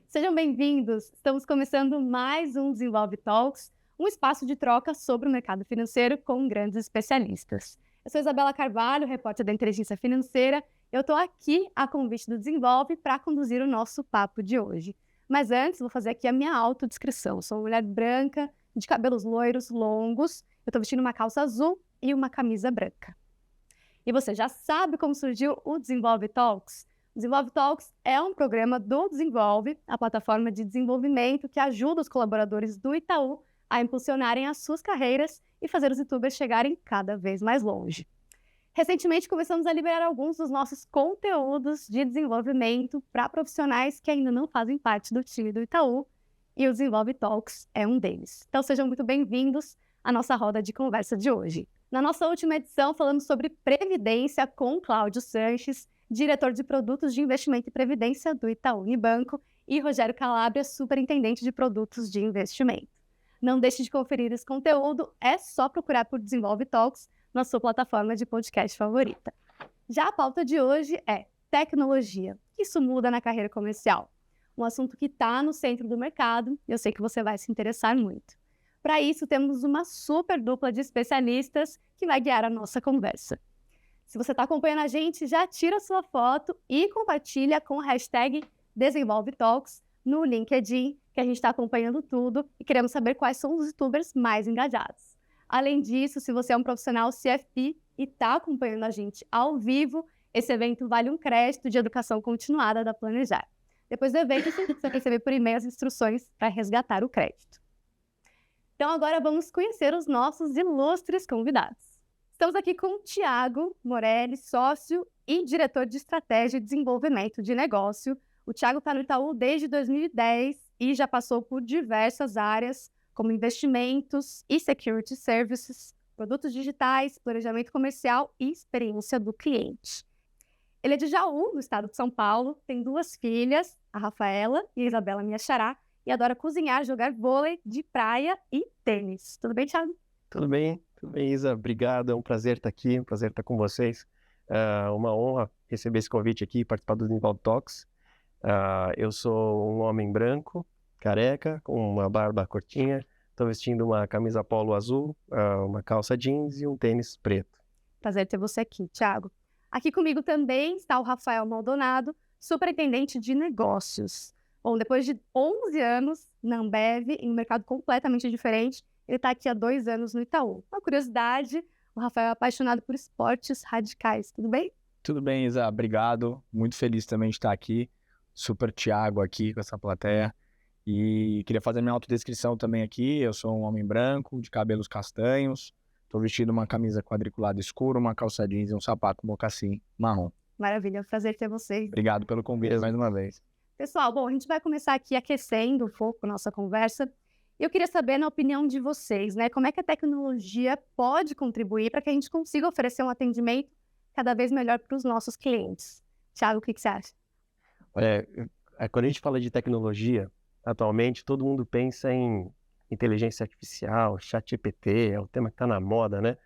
Sejam bem-vindos! Estamos começando mais um Desenvolve Talks, um espaço de troca sobre o mercado financeiro com grandes especialistas. Eu sou Isabela Carvalho, repórter da Inteligência Financeira. Eu estou aqui a convite do Desenvolve para conduzir o nosso papo de hoje. Mas antes, vou fazer aqui a minha autodescrição. Sou uma mulher branca, de cabelos loiros, longos. Eu estou vestindo uma calça azul e uma camisa branca. E você já sabe como surgiu o Desenvolve Talks? O Desenvolve Talks é um programa do Desenvolve, a plataforma de desenvolvimento que ajuda os colaboradores do Itaú a impulsionarem as suas carreiras e fazer os youtubers chegarem cada vez mais longe. Recentemente, começamos a liberar alguns dos nossos conteúdos de desenvolvimento para profissionais que ainda não fazem parte do time do Itaú, e o Desenvolve Talks é um deles. Então, sejam muito bem-vindos à nossa roda de conversa de hoje. Na nossa última edição, falamos sobre Previdência com Cláudio Sanches, diretor de produtos de investimento e previdência do Itaú Unibanco, e Rogério Calabria, superintendente de produtos de investimento. Não deixe de conferir esse conteúdo, é só procurar por Desenvolve Talks na sua plataforma de podcast favorita. Já a pauta de hoje é tecnologia. Isso muda na carreira comercial. Um assunto que está no centro do mercado e eu sei que você vai se interessar muito. Para isso, temos uma super dupla de especialistas que vai guiar a nossa conversa. Se você está acompanhando a gente, já tira sua foto e compartilha com a hashtag DesenvolveTalks no LinkedIn, que a gente está acompanhando tudo e queremos saber quais são os youtubers mais engajados. Além disso, se você é um profissional CFP e está acompanhando a gente ao vivo, esse evento vale um crédito de educação continuada da Planejar. Depois do evento, você vai receber por e-mail as instruções para resgatar o crédito. Então agora vamos conhecer os nossos ilustres convidados. Estamos aqui com o Thiago Morelli, sócio e diretor de estratégia e desenvolvimento de negócio. O Thiago está no Itaú desde 2010 e já passou por diversas áreas, como investimentos e security services, produtos digitais, planejamento comercial e experiência do cliente. Ele é de Jaú, no estado de São Paulo, tem 2 filhas, a Rafaela e a Isabela, minha xará, e adora cozinhar, jogar vôlei de praia e tênis. Tudo bem, Thiago? Tudo bem, Isa. Obrigado, é um prazer estar aqui, um prazer estar com vocês. Uma honra receber esse convite aqui e participar do Desenvolve Talks. Eu sou um homem branco, careca, com uma barba curtinha. Estou vestindo uma camisa polo azul, uma calça jeans e um tênis preto. Prazer ter você aqui, Thiago. Aqui comigo também está o Rafael Maldonado, superintendente de negócios. Bom, depois de 11 anos na Ambev, em um mercado completamente diferente, ele está aqui há 2 anos no Itaú. Uma curiosidade, o Rafael é apaixonado por esportes radicais. Tudo bem? Tudo bem, Isa. Obrigado. Muito feliz também de estar aqui. Super Thiago aqui com essa plateia. E queria fazer minha autodescrição também aqui. Eu sou um homem branco, de cabelos castanhos. Estou vestindo uma camisa quadriculada escura, uma calça jeans e um sapato mocassim marrom. Maravilha, é um prazer ter vocês. Obrigado pelo convite mais uma vez. Pessoal, bom, a gente vai começar aqui aquecendo um pouco a nossa conversa. Eu queria saber, na opinião de vocês, né, como é que a tecnologia pode contribuir para que a gente consiga oferecer um atendimento cada vez melhor para os nossos clientes. Thiago, o que você acha? Quando a gente fala de tecnologia, atualmente todo mundo pensa em inteligência artificial, ChatGPT, é o tema que está na moda, né?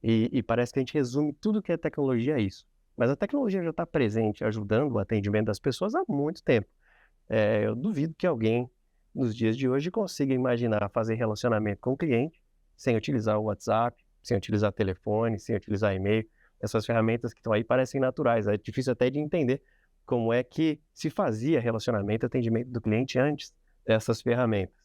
E parece que a gente resume tudo que é tecnologia a isso. Mas a tecnologia já está presente, ajudando o atendimento das pessoas há muito tempo. Eu duvido que alguém, nos dias de hoje, consiga imaginar fazer relacionamento com o cliente sem utilizar o WhatsApp, sem utilizar telefone, sem utilizar e-mail. Essas ferramentas que estão aí parecem naturais. É difícil até de entender como é que se fazia relacionamento e atendimento do cliente antes dessas ferramentas.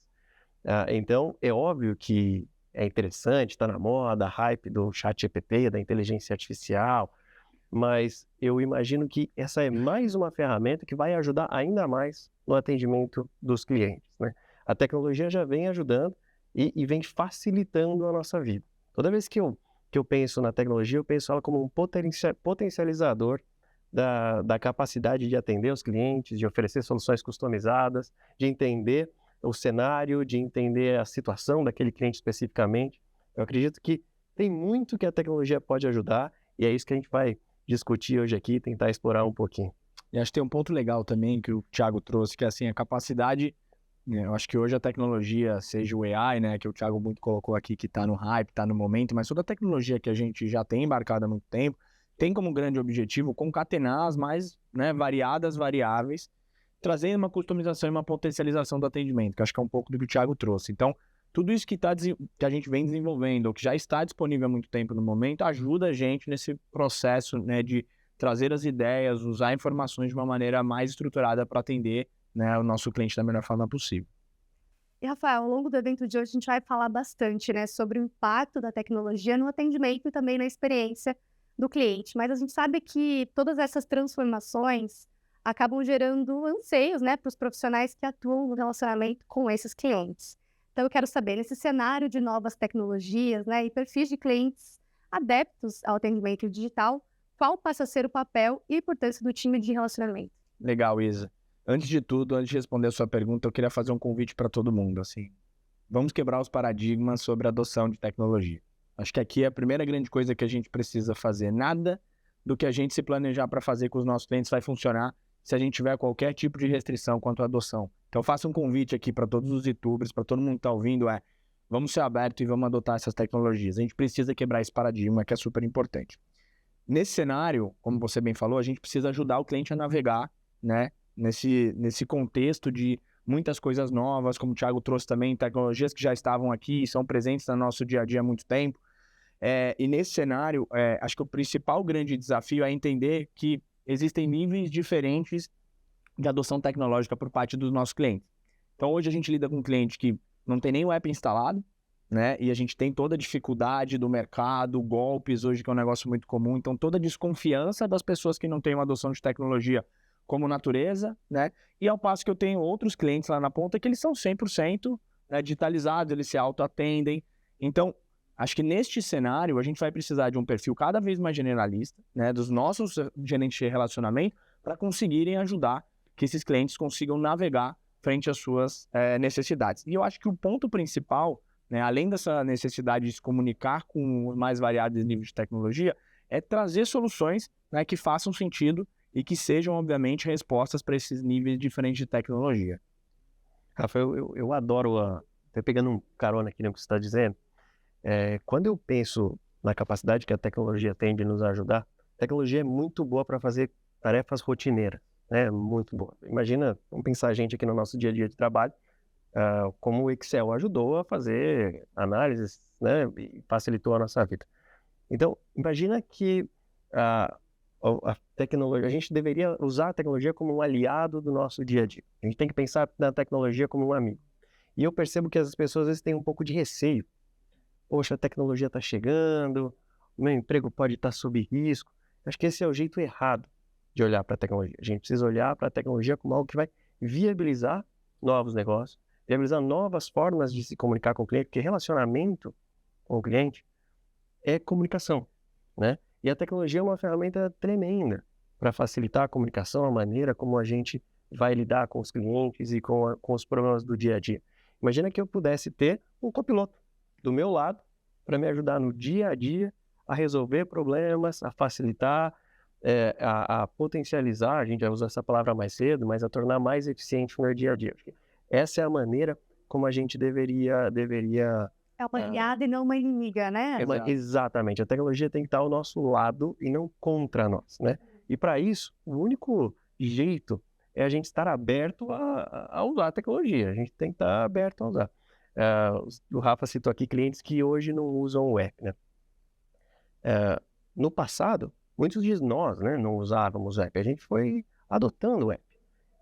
Então, é óbvio que é interessante, está na moda, a hype do ChatGPT, da inteligência artificial, mas eu imagino que essa é mais uma ferramenta que vai ajudar ainda mais no atendimento dos clientes, né? A tecnologia já vem ajudando e vem facilitando a nossa vida. Toda vez que eu penso na tecnologia, eu penso ela como um potencializador da capacidade de atender os clientes, de oferecer soluções customizadas, de entender o cenário, de entender a situação daquele cliente especificamente. Eu acredito que tem muito que a tecnologia pode ajudar e é isso que a gente vai discutir hoje aqui, tentar explorar um pouquinho. E acho que tem um ponto legal também que o Thiago trouxe, que é assim, a capacidade, né, eu acho que hoje a tecnologia, seja o AI, né, que o Thiago muito colocou aqui, que está no hype, está no momento, mas toda a tecnologia que a gente já tem embarcado há muito tempo, tem como grande objetivo concatenar as mais, né, variadas variáveis trazendo uma customização e uma potencialização do atendimento, que acho que é um pouco do que o Thiago trouxe. Então, tudo isso que a gente vem desenvolvendo, ou que já está disponível há muito tempo no momento, ajuda a gente nesse processo, né, de trazer as ideias, usar informações de uma maneira mais estruturada para atender, né, o nosso cliente da melhor forma possível. E, Rafael, ao longo do evento de hoje, a gente vai falar bastante, né, sobre o impacto da tecnologia no atendimento e também na experiência do cliente. Mas a gente sabe que todas essas transformações acabam gerando anseios, né, para os profissionais que atuam no relacionamento com esses clientes. Então, eu quero saber, nesse cenário de novas tecnologias, né, e perfis de clientes adeptos ao atendimento digital, qual passa a ser o papel e a importância do time de relacionamento? Legal, Isa. Antes de tudo, antes de responder a sua pergunta, eu queria fazer um convite para todo mundo, assim. Vamos quebrar os paradigmas sobre a adoção de tecnologia. Acho que aqui é a primeira grande coisa que a gente precisa fazer. Nada do que a gente se planejar para fazer com os nossos clientes vai funcionar se a gente tiver qualquer tipo de restrição quanto à adoção. Então, faço um convite aqui para todos os youtubers, para todo mundo que está ouvindo, vamos ser abertos e vamos adotar essas tecnologias. A gente precisa quebrar esse paradigma, que é super importante. Nesse cenário, como você bem falou, a gente precisa ajudar o cliente a navegar, né, nesse contexto de muitas coisas novas, como o Thiago trouxe também, tecnologias que já estavam aqui e são presentes no nosso dia a dia há muito tempo. E nesse cenário, acho que o principal grande desafio é entender que existem níveis diferentes de adoção tecnológica por parte dos nossos clientes. Então, hoje a gente lida com um cliente que não tem nem o app instalado, né? E a gente tem toda a dificuldade do mercado, golpes hoje, que é um negócio muito comum. Então, toda a desconfiança das pessoas que não têm uma adoção de tecnologia como natureza, né? E ao passo que eu tenho outros clientes lá na ponta que eles são 100%, né, digitalizados, eles se autoatendem. Então, acho que neste cenário a gente vai precisar de um perfil cada vez mais generalista, né, dos nossos gerentes de relacionamento, para conseguirem ajudar que esses clientes consigam navegar frente às suas necessidades. E eu acho que o ponto principal, né, além dessa necessidade de se comunicar com os mais variados níveis de tecnologia, é trazer soluções, né, que façam sentido e que sejam, obviamente, respostas para esses níveis diferentes de tecnologia. Rafael, eu adoro, até pegando um carona aqui no que você está dizendo, quando eu penso na capacidade que a tecnologia tem de nos ajudar, a tecnologia é muito boa para fazer tarefas rotineiras, né? Muito boa. Imagina, vamos pensar a gente aqui no nosso dia a dia de trabalho, como o Excel ajudou a fazer análises, né? E facilitou a nossa vida. Então, imagina que a tecnologia, a gente deveria usar a tecnologia como um aliado do nosso dia a dia. A gente tem que pensar na tecnologia como um amigo. E eu percebo que as pessoas às vezes têm um pouco de receio. Poxa, a tecnologia está chegando, o meu emprego pode estar sob risco. Acho que esse é o jeito errado de olhar para a tecnologia. A gente precisa olhar para a tecnologia como algo que vai viabilizar novos negócios, viabilizar novas formas de se comunicar com o cliente, porque relacionamento com o cliente é comunicação, né? E a tecnologia é uma ferramenta tremenda para facilitar a comunicação, a maneira como a gente vai lidar com os clientes e com os problemas do dia a dia. Imagina que eu pudesse ter um copiloto do meu lado para me ajudar no dia a dia a resolver problemas, a facilitar, a potencializar, a gente já usou essa palavra mais cedo, mas a tornar mais eficiente o meu dia a dia. Essa é a maneira como a gente deveria É uma aliada e não uma inimiga, né? Exatamente. A tecnologia tem que estar ao nosso lado e não contra nós, né? E para isso, o único jeito é a gente estar aberto a usar a tecnologia. A gente tem que estar aberto a usar. O Rafa citou aqui clientes que hoje não usam o app, né? No passado, muitos de nós, né, não usávamos o app. A gente foi adotando o app.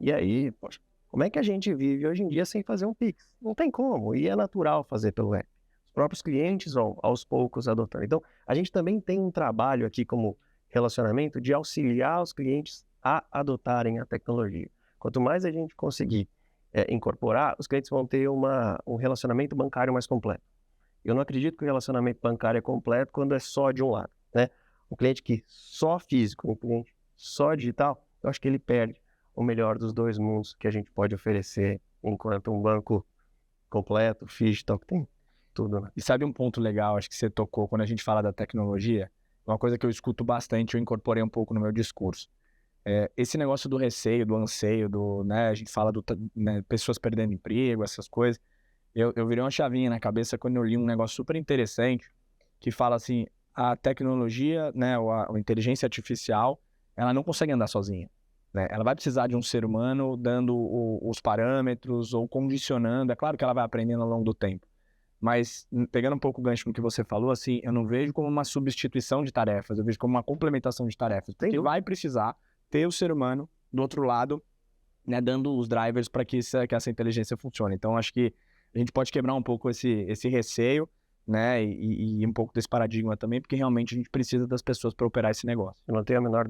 E aí, poxa, como é que a gente vive hoje em dia sem fazer um Pix? Não tem como. E é natural fazer pelo app. Próprios clientes vão aos poucos adotando. Então, a gente também tem um trabalho aqui como relacionamento de auxiliar os clientes a adotarem a tecnologia. Quanto mais a gente conseguir incorporar, os clientes vão ter um relacionamento bancário mais completo. Eu não acredito que o relacionamento bancário é completo quando é só de um lado, né? Um cliente que só físico, um cliente só digital, eu acho que ele perde o melhor dos dois mundos que a gente pode oferecer, enquanto um banco completo, digital, que tem tudo, né? E sabe um ponto legal, acho que você tocou, quando a gente fala da tecnologia, uma coisa que eu escuto bastante, eu incorporei um pouco no meu discurso. Esse negócio do receio, do anseio, né, a gente fala né, pessoas perdendo emprego, essas coisas. Eu virei uma chavinha na cabeça quando eu li um negócio super interessante, que fala assim, a tecnologia, né, a inteligência artificial, ela não consegue andar sozinha. né? Ela vai precisar de um ser humano dando os parâmetros ou condicionando. É claro que ela vai aprendendo ao longo do tempo. Mas, pegando um pouco o gancho no que você falou, assim, eu não vejo como uma substituição de tarefas, eu vejo como uma complementação de tarefas. Porque vai precisar ter o ser humano do outro lado, né, dando os drivers para que essa inteligência funcione. Então, acho que a gente pode quebrar um pouco esse receio, né, e um pouco desse paradigma também, porque realmente a gente precisa das pessoas para operar esse negócio. Eu não tenho a menor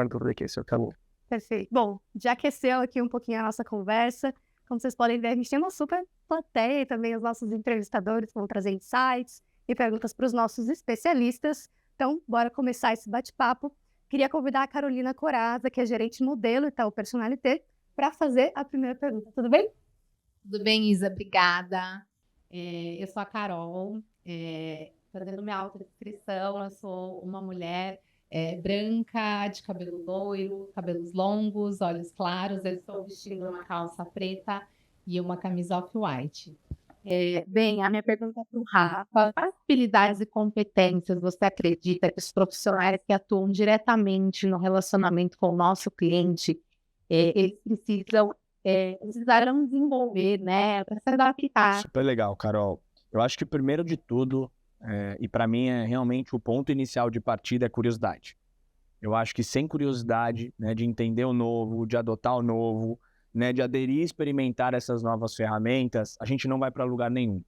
dúvida que esse é o caminho. Perfeito. Bom, já aqueceu aqui um pouquinho a nossa conversa. Como vocês podem ver, a gente tem uma super plateia e também os nossos entrevistadores vão trazer insights e perguntas para os nossos especialistas. Então, bora começar esse bate-papo. Queria convidar a Carolina Coraza, que é gerente modelo Itaú Personalité, para fazer a primeira pergunta. Tudo bem? Tudo bem, Isa? Obrigada. Eu sou a Carol, fazendo minha autodescrição, eu sou uma mulher branca, de cabelo loiro, cabelos longos, olhos claros. Eu estou vestindo uma calça preta e uma camisa off-white. Bem, a minha pergunta é para o Rafa. Quais habilidades e competências você acredita que os profissionais que atuam diretamente no relacionamento com o nosso cliente, eles precisarão desenvolver, né, para se adaptar? Super legal, Carol. Eu acho que primeiro de tudo, e para mim é realmente o ponto inicial de partida é curiosidade. Eu acho que sem curiosidade, né, de entender o novo, de adotar o novo, né, de aderir e experimentar essas novas ferramentas, a gente não vai para lugar nenhum.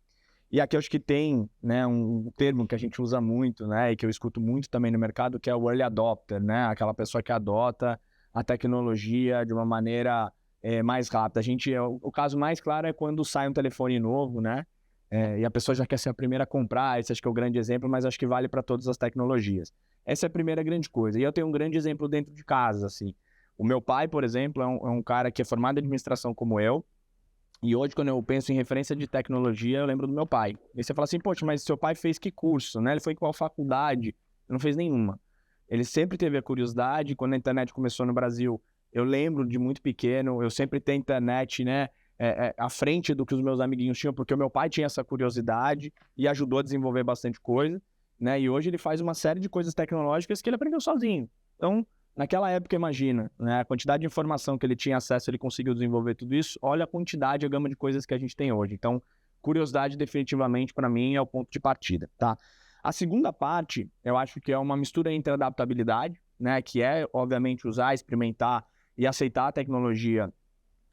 E aqui eu acho que tem, né, um termo que a gente usa muito, né, e que eu escuto muito também no mercado, que é o early adopter, né, aquela pessoa que adota a tecnologia de uma maneira mais rápida. O caso mais claro é quando sai um telefone novo, né, e a pessoa já quer ser a primeira a comprar. Esse acho que é o grande exemplo, mas acho que vale para todas as tecnologias. Essa é a primeira grande coisa. E eu tenho um grande exemplo dentro de casa, assim. O meu pai, por exemplo, é um cara que é formado em administração como eu, e hoje, quando eu penso em referência de tecnologia, eu lembro do meu pai. E você fala assim, poxa, mas seu pai fez que curso, né? Ele foi em qual faculdade? Ele não fez nenhuma. Ele sempre teve a curiosidade. Quando a internet começou no Brasil, eu lembro de muito pequeno, eu sempre tenho internet, né, à frente do que os meus amiguinhos tinham, porque o meu pai tinha essa curiosidade e ajudou a desenvolver bastante coisa, né? E hoje ele faz uma série de coisas tecnológicas que ele aprendeu sozinho. Então, naquela época, imagina, né, a quantidade de informação que ele tinha acesso, ele conseguiu desenvolver tudo isso. Olha a quantidade, a gama de coisas que a gente tem hoje. Então, curiosidade definitivamente, para mim, é o ponto de partida, tá? A segunda parte, eu acho que é uma mistura entre adaptabilidade, né, que é, obviamente, usar, experimentar e aceitar a tecnologia,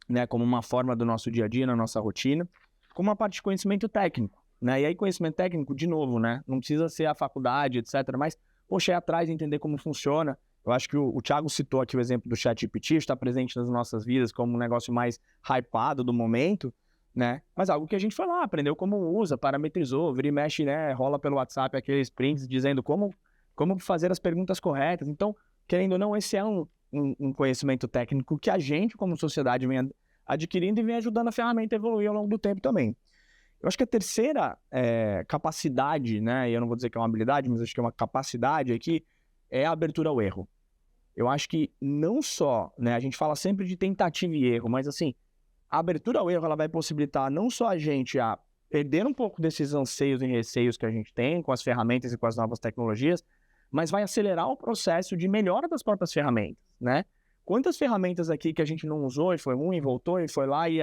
né, como uma forma do nosso dia a dia, na nossa rotina, com uma parte de conhecimento técnico, né? E aí, conhecimento técnico, de novo, né, não precisa ser a faculdade, etc., mas, poxa, é atrás de entender como funciona. Eu acho que o Thiago citou aqui o exemplo do ChatGPT, está presente nas nossas vidas como um negócio mais hypado do momento, né? Mas algo que a gente foi lá, aprendeu como usa, parametrizou, vira e mexe, né? Rola pelo WhatsApp aqueles prints dizendo como fazer as perguntas corretas. Então, querendo ou não, esse é um conhecimento técnico que a gente, como sociedade, vem adquirindo e vem ajudando a ferramenta a evoluir ao longo do tempo também. Eu acho que a terceira capacidade, né? E eu não vou dizer que é uma habilidade, mas acho que é uma capacidade aqui, é a abertura ao erro. Eu acho que não só, né, a gente fala sempre de tentativa e erro, mas assim, a abertura ao erro, ela vai possibilitar não só a gente a perder um pouco desses anseios e receios que a gente tem com as ferramentas e com as novas tecnologias, mas vai acelerar o processo de melhora das próprias ferramentas, né? Quantas ferramentas aqui que a gente não usou e foi ruim, voltou e foi lá e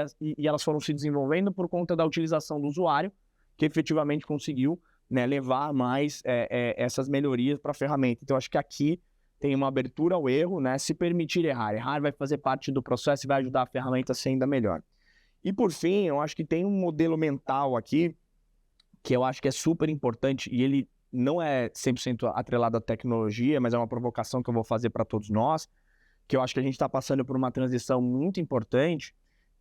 elas foram se desenvolvendo por conta da utilização do usuário, que efetivamente conseguiu, né, levar mais essas melhorias para a ferramenta. Então, acho que aqui tem uma abertura ao erro, né? Se permitir errar. Errar vai fazer parte do processo e vai ajudar a ferramenta a ser ainda melhor. E, por fim, eu acho que tem um modelo mental aqui que eu acho que é super importante e ele não é 100% atrelado à tecnologia, mas é uma provocação que eu vou fazer para todos nós, que eu acho que a gente está passando por uma transição muito importante,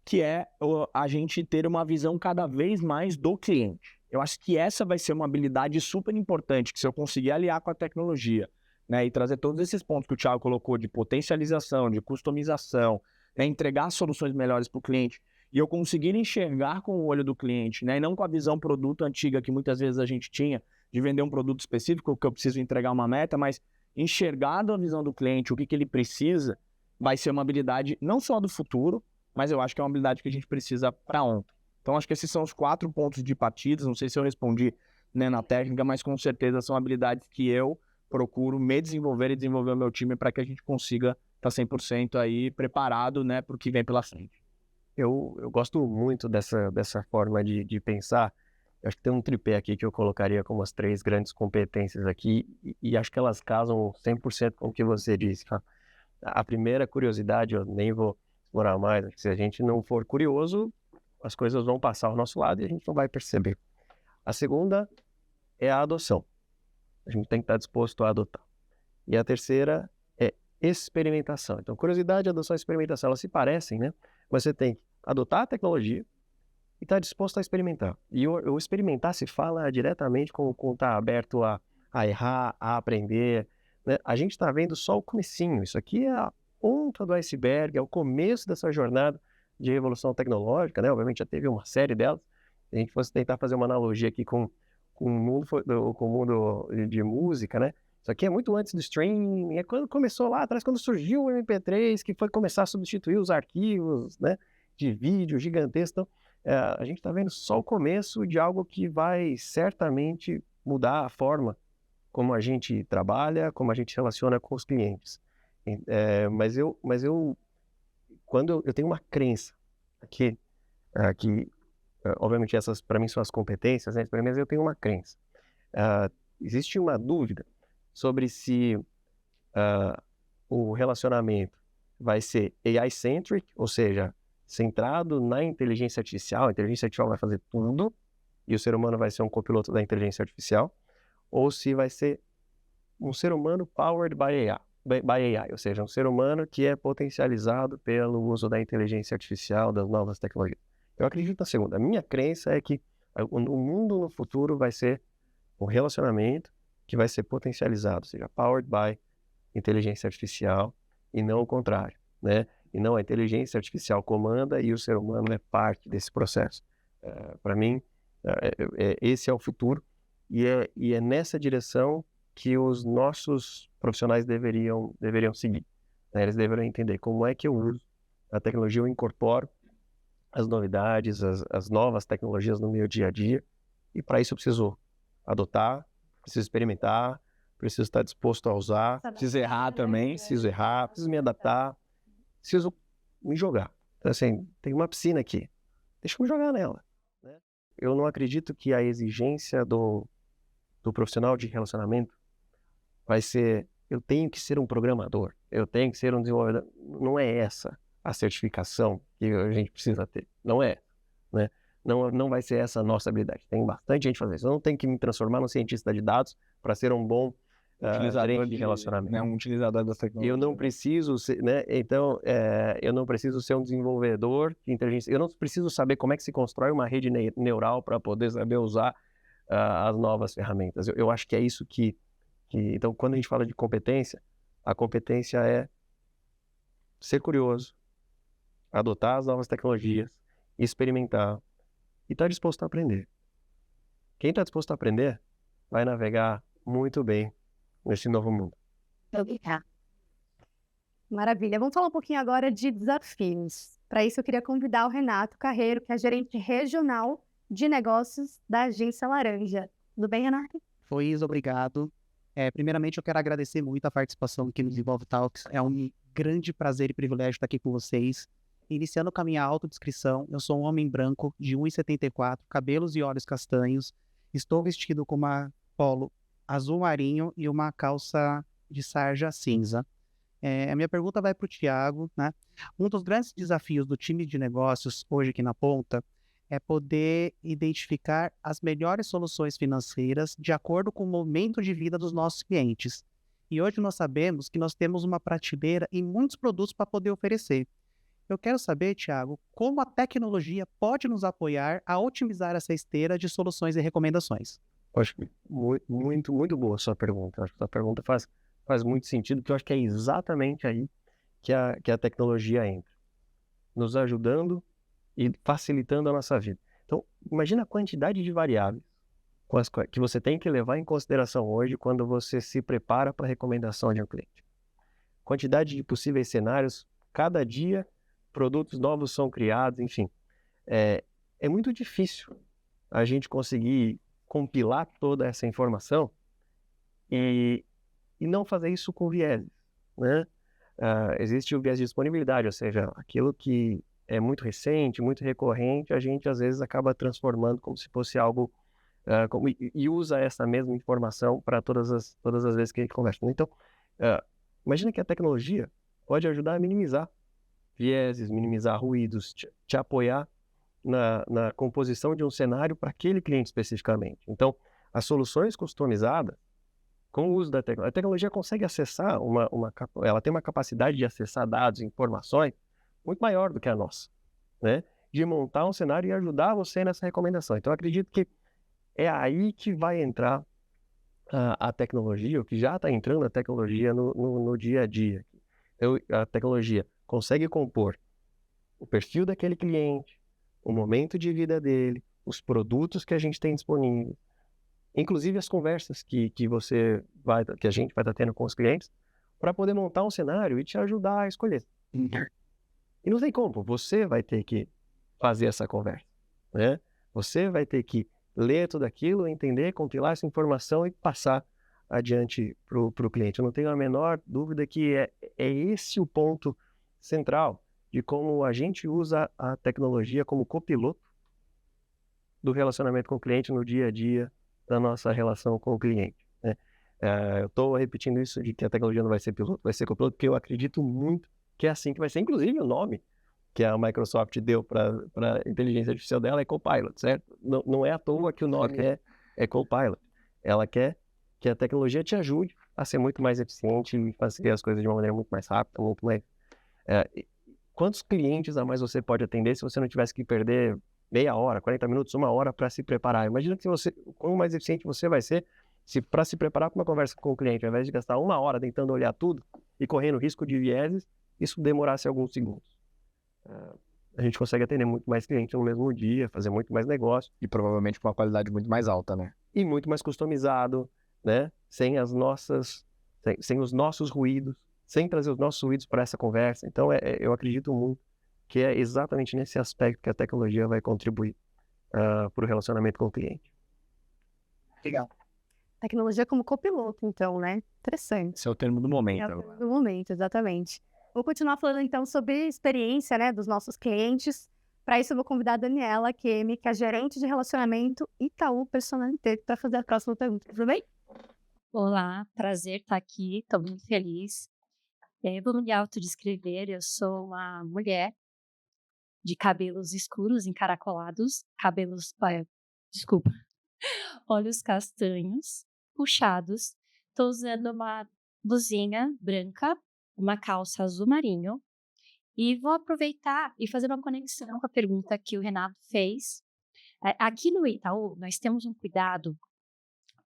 que é a gente ter uma visão cada vez mais do cliente. Eu acho que essa vai ser uma habilidade super importante, que se eu conseguir aliar com a tecnologia, né, e trazer todos esses pontos que o Thiago colocou de potencialização, de customização, né, entregar soluções melhores para o cliente, e eu conseguir enxergar com o olho do cliente, né, e não com a visão produto antiga que muitas vezes a gente tinha, de vender um produto específico, que eu preciso entregar uma meta, mas enxergar da visão do cliente o que ele precisa, vai ser uma habilidade não só do futuro, mas eu acho que é uma habilidade que a gente precisa para ontem. Então, acho que esses são os 4 pontos de partida. Não sei se eu respondi, né, na técnica, mas com certeza são habilidades que eu procuro me desenvolver e desenvolver o meu time para que a gente consiga tá 100% aí preparado, né, para o que vem pela frente. Eu gosto muito dessa forma de pensar. Eu acho que tem um tripé aqui que eu colocaria como as 3 grandes competências aqui, e acho que elas casam 100% com o que você disse, tá? A primeira, curiosidade, eu nem vou explorar mais, porque se a gente não for curioso, as coisas vão passar ao nosso lado e a gente não vai perceber. A segunda é a adoção. A gente tem que estar disposto a adotar. E a terceira é experimentação. Então, curiosidade, adoção e experimentação, elas se parecem, né? Mas você tem que adotar a tecnologia e estar disposto a experimentar. E o experimentar se fala diretamente com estar aberto a errar, a aprender, né? A gente está vendo só o comecinho. Isso aqui é a ponta do iceberg, é o começo dessa jornada de revolução tecnológica, né? Obviamente já teve uma série delas. Se a gente fosse tentar fazer uma analogia aqui com o mundo de música, né? Isso aqui é muito antes do streaming, é quando começou lá atrás, quando surgiu o MP3, que foi começar a substituir os arquivos, né, de vídeo gigantescos. Então, a gente está vendo só o começo de algo que vai certamente mudar a forma como a gente trabalha, como a gente se relaciona com os clientes. Mas quando eu tenho uma crença aqui, que obviamente essas para mim são as competências, né, mas eu tenho uma crença. Existe uma dúvida sobre se o relacionamento vai ser AI-centric, ou seja, centrado na inteligência artificial. A inteligência artificial vai fazer tudo e o ser humano vai ser um copiloto da inteligência artificial, ou se vai ser um ser humano powered by AI, ou seja, um ser humano que é potencializado pelo uso da inteligência artificial, das novas tecnologias. Eu acredito na segunda. A minha crença é que o mundo no futuro vai ser um relacionamento que vai ser potencializado, ou seja, powered by inteligência artificial, e não o contrário, né? E não a inteligência artificial comanda e o ser humano é parte desse processo. Para mim, esse é o futuro, e é nessa direção que os nossos profissionais deveriam seguir, né? Eles deveriam entender como é que eu uso a tecnologia, eu incorporo as novidades, as novas tecnologias no meu dia a dia, e para isso eu preciso adotar, preciso experimentar, preciso estar disposto a usar, Preciso errar também. preciso errar, preciso me adaptar, preciso me jogar. Então, assim, tem uma piscina aqui, deixa eu me jogar nela, né? Eu não acredito que a exigência do profissional de relacionamento vai ser, eu tenho que ser um programador, eu tenho que ser um desenvolvedor. Não é essa a certificação que a gente precisa ter, não é, né? Não vai ser essa a nossa habilidade. Tem bastante gente fazendo isso. Eu não tenho que me transformar num cientista de dados para ser um bom Utilizador gerente de relacionamento. Né, um utilizador das tecnologias. Eu não preciso ser, né? Então, eu não preciso ser um desenvolvedor de inteligência. Eu não preciso saber como é que se constrói uma rede neural para poder saber usar as novas ferramentas. Eu acho que é isso que... Então, quando a gente fala de competência, a competência é ser curioso, adotar as novas tecnologias, experimentar e estar disposto a aprender. Quem está disposto a aprender vai navegar muito bem nesse novo mundo. Maravilha. Vamos falar um pouquinho agora de desafios. Para isso, eu queria convidar o Renato Carreiro, que é gerente regional de negócios da Agência Laranja. Tudo bem, Renato? Oi, Isa, obrigado. Primeiramente, eu quero agradecer muito a participação aqui no Desenvolve Talks. É um grande prazer e privilégio estar aqui com vocês. Iniciando com a minha autodescrição, eu sou um homem branco de 1,74, cabelos e olhos castanhos. Estou vestido com uma polo azul marinho e uma calça de sarja cinza. A minha pergunta vai para o Thiago, né? Um dos grandes desafios do time de negócios hoje aqui na Ponta é poder identificar as melhores soluções financeiras de acordo com o momento de vida dos nossos clientes. E hoje nós sabemos que nós temos uma prateleira e muitos produtos para poder oferecer. Eu quero saber, Thiago, como a tecnologia pode nos apoiar a otimizar essa esteira de soluções e recomendações. Acho que muito, muito boa a sua pergunta. Acho que a sua pergunta faz muito sentido, porque eu acho que é exatamente aí que a tecnologia entra, nos ajudando e facilitando a nossa vida. Então, imagina a quantidade de variáveis que você tem que levar em consideração hoje quando você se prepara para a recomendação de um cliente. Quantidade de possíveis cenários, cada dia produtos novos são criados, enfim. É muito difícil a gente conseguir compilar toda essa informação e não fazer isso com vieses, né? existe o viés de disponibilidade, ou seja, aquilo que é muito recente, muito recorrente, a gente às vezes acaba transformando como se fosse algo e usa essa mesma informação para todas as vezes que a gente conversa. Então, imagina que a tecnologia pode ajudar a minimizar vieses, minimizar ruídos, te apoiar na composição de um cenário para aquele cliente especificamente. Então, as soluções customizadas, com o uso da tecnologia, a tecnologia consegue acessar ela tem uma capacidade de acessar dados, informações muito maior do que a nossa, né? De montar um cenário e ajudar você nessa recomendação. Então, eu acredito que é aí que vai entrar a tecnologia, ou que já está entrando a tecnologia no dia a dia. Então, a tecnologia consegue compor o perfil daquele cliente, o momento de vida dele, os produtos que a gente tem disponíveis, inclusive as conversas que a gente vai estar tendo com os clientes, para poder montar um cenário e te ajudar a escolher. E não tem como, você vai ter que fazer essa conversa, né? Você vai ter que ler tudo aquilo, entender, compilar essa informação e passar adiante para o cliente. Eu não tenho a menor dúvida que é esse o ponto central de como a gente usa a tecnologia como copiloto do relacionamento com o cliente no dia a dia da nossa relação com o cliente, né? Eu estou repetindo isso de que a tecnologia não vai ser piloto, vai ser copiloto, porque eu acredito muito que é assim que vai ser. Inclusive o nome que a Microsoft deu para a inteligência artificial dela é Copilot, certo? Não é à toa que o nome é Copilot. Ela quer que a tecnologia te ajude a ser muito mais eficiente e fazer as coisas de uma maneira muito mais rápida, muito mais... Quantos clientes a mais você pode atender se você não tivesse que perder meia hora, 40 minutos, uma hora para se preparar? Imagina que quão mais eficiente você vai ser para se preparar para uma conversa com o cliente, ao invés de gastar uma hora tentando olhar tudo e correndo risco de vieses, isso demorasse alguns segundos. A gente consegue atender muito mais clientes no mesmo dia, fazer muito mais negócio. E provavelmente com uma qualidade muito mais alta, né? E muito mais customizado, né? Sem os nossos ruídos, sem trazer os nossos ruídos para essa conversa. Então, eu acredito muito que é exatamente nesse aspecto que a tecnologia vai contribuir para o relacionamento com o cliente. Legal. Tecnologia como copiloto, então, né? Interessante. Esse é o termo do momento. É o termo do momento, exatamente. Vou continuar falando, então, sobre experiência, né, dos nossos clientes. Para isso, eu vou convidar a Daniela Kemi, que é gerente de relacionamento Itaú Personalité, para fazer a próxima pergunta. Tudo bem? Olá, prazer estar aqui, estou muito feliz. Vou me autodescrever, eu sou uma mulher de cabelos escuros, encaracolados, olhos castanhos, puxados. Estou usando uma blusinha branca, uma calça azul marinho, e vou aproveitar e fazer uma conexão com a pergunta que o Renato fez. Aqui no Itaú, nós temos um cuidado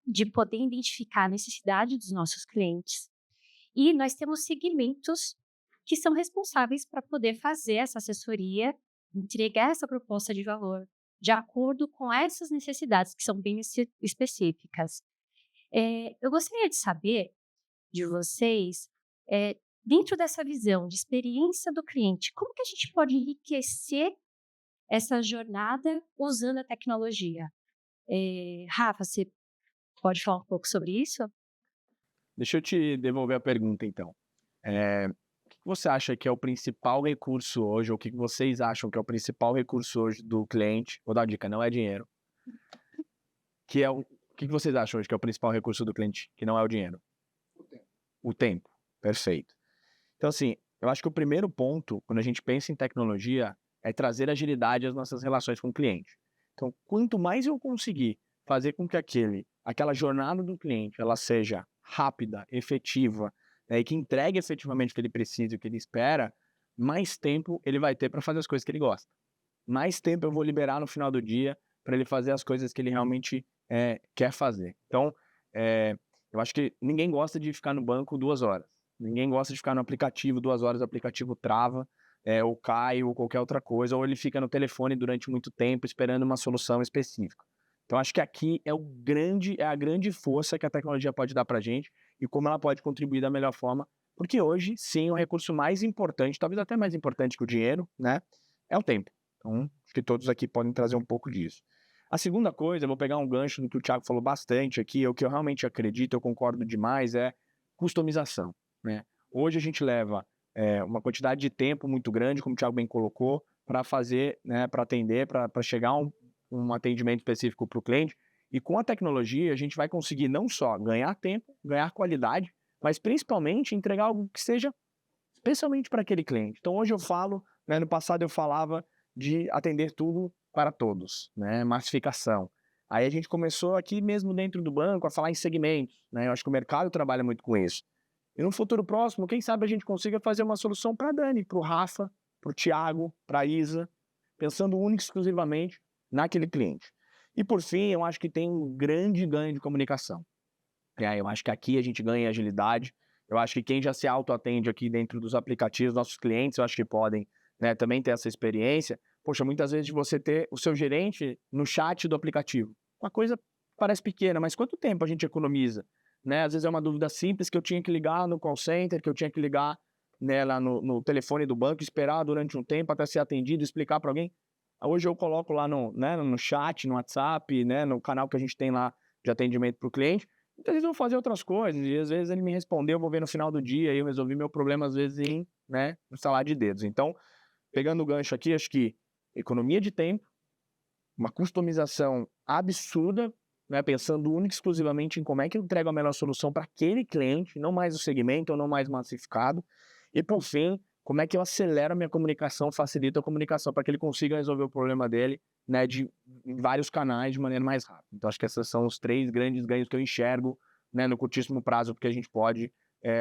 de poder identificar a necessidade dos nossos clientes, e nós temos segmentos que são responsáveis para poder fazer essa assessoria, entregar essa proposta de valor de acordo com essas necessidades que são bem específicas. Eu gostaria de saber de vocês, dentro dessa visão de experiência do cliente, como que a gente pode enriquecer essa jornada usando a tecnologia? Rafa, você pode falar um pouco sobre isso? Deixa eu te devolver a pergunta, então. O que você acha que é o principal recurso hoje, ou o que vocês acham que é o principal recurso hoje do cliente? Vou dar uma dica, não é dinheiro. O que vocês acham hoje que é o principal recurso do cliente, que não é o dinheiro? O tempo. Perfeito. Então, assim, eu acho que o primeiro ponto, quando a gente pensa em tecnologia, é trazer agilidade às nossas relações com o cliente. Então, quanto mais eu conseguir fazer com que aquela jornada do cliente, ela seja rápida, efetiva, né, e que entregue efetivamente o que ele precisa e o que ele espera, mais tempo ele vai ter para fazer as coisas que ele gosta. Mais tempo eu vou liberar no final do dia para ele fazer as coisas que ele realmente quer fazer. Então, eu acho que ninguém gosta de ficar no banco 2 horas. Ninguém gosta de ficar no aplicativo 2 horas, o aplicativo trava, ou cai, ou qualquer outra coisa, ou ele fica no telefone durante muito tempo esperando uma solução específica. Então, acho que aqui é a grande força que a tecnologia pode dar para a gente e como ela pode contribuir da melhor forma, porque hoje, sim, o recurso mais importante, talvez até mais importante que o dinheiro, né, é o tempo. Então, acho que todos aqui podem trazer um pouco disso. A segunda coisa, eu vou pegar um gancho do que o Thiago falou bastante aqui, o que eu realmente acredito, eu concordo demais, é customização, né? Hoje a gente leva uma quantidade de tempo muito grande, como o Thiago bem colocou, para fazer, né, para atender, para chegar a um atendimento específico para o cliente. E com a tecnologia, a gente vai conseguir não só ganhar tempo, ganhar qualidade, mas principalmente entregar algo que seja especialmente para aquele cliente. Então, hoje eu falo, né, no passado eu falava de atender tudo para todos, né, massificação. Aí a gente começou aqui mesmo dentro do banco a falar em segmentos, né, eu acho que o mercado trabalha muito com isso. E no futuro próximo, quem sabe a gente consiga fazer uma solução para a Dani, para o Rafa, para o Thiago, para a Isa, pensando única e exclusivamente naquele cliente. E por fim, eu acho que tem um grande ganho de comunicação. Eu acho que aqui a gente ganha agilidade. Eu acho que quem já se auto-atende aqui dentro dos aplicativos, nossos clientes, eu acho que podem, né, também ter essa experiência. Poxa, muitas vezes de você ter o seu gerente no chat do aplicativo. Uma coisa parece pequena, mas quanto tempo a gente economiza? Né? Às vezes é uma dúvida simples que eu tinha que ligar no call center, que eu tinha que ligar, né, lá no telefone do banco, esperar durante um tempo até ser atendido, explicar para alguém. Hoje eu coloco lá no chat, no WhatsApp, né, no canal que a gente tem lá de atendimento para o cliente. Então eles vão fazer outras coisas, e às vezes ele me respondeu, eu vou ver no final do dia, e eu resolvi meu problema, às vezes, em, né, um estalar de dedos. Então, pegando o gancho aqui, acho que economia de tempo, uma customização absurda, né, pensando única e exclusivamente em como é que eu entrego a melhor solução para aquele cliente, não mais o segmento, ou não mais massificado. E, por fim, como é que eu acelero a minha comunicação, facilito a comunicação para que ele consiga resolver o problema dele, né, em vários canais de maneira mais rápida. Então, acho que esses são os 3 grandes ganhos que eu enxergo, né, no curtíssimo prazo, porque a gente pode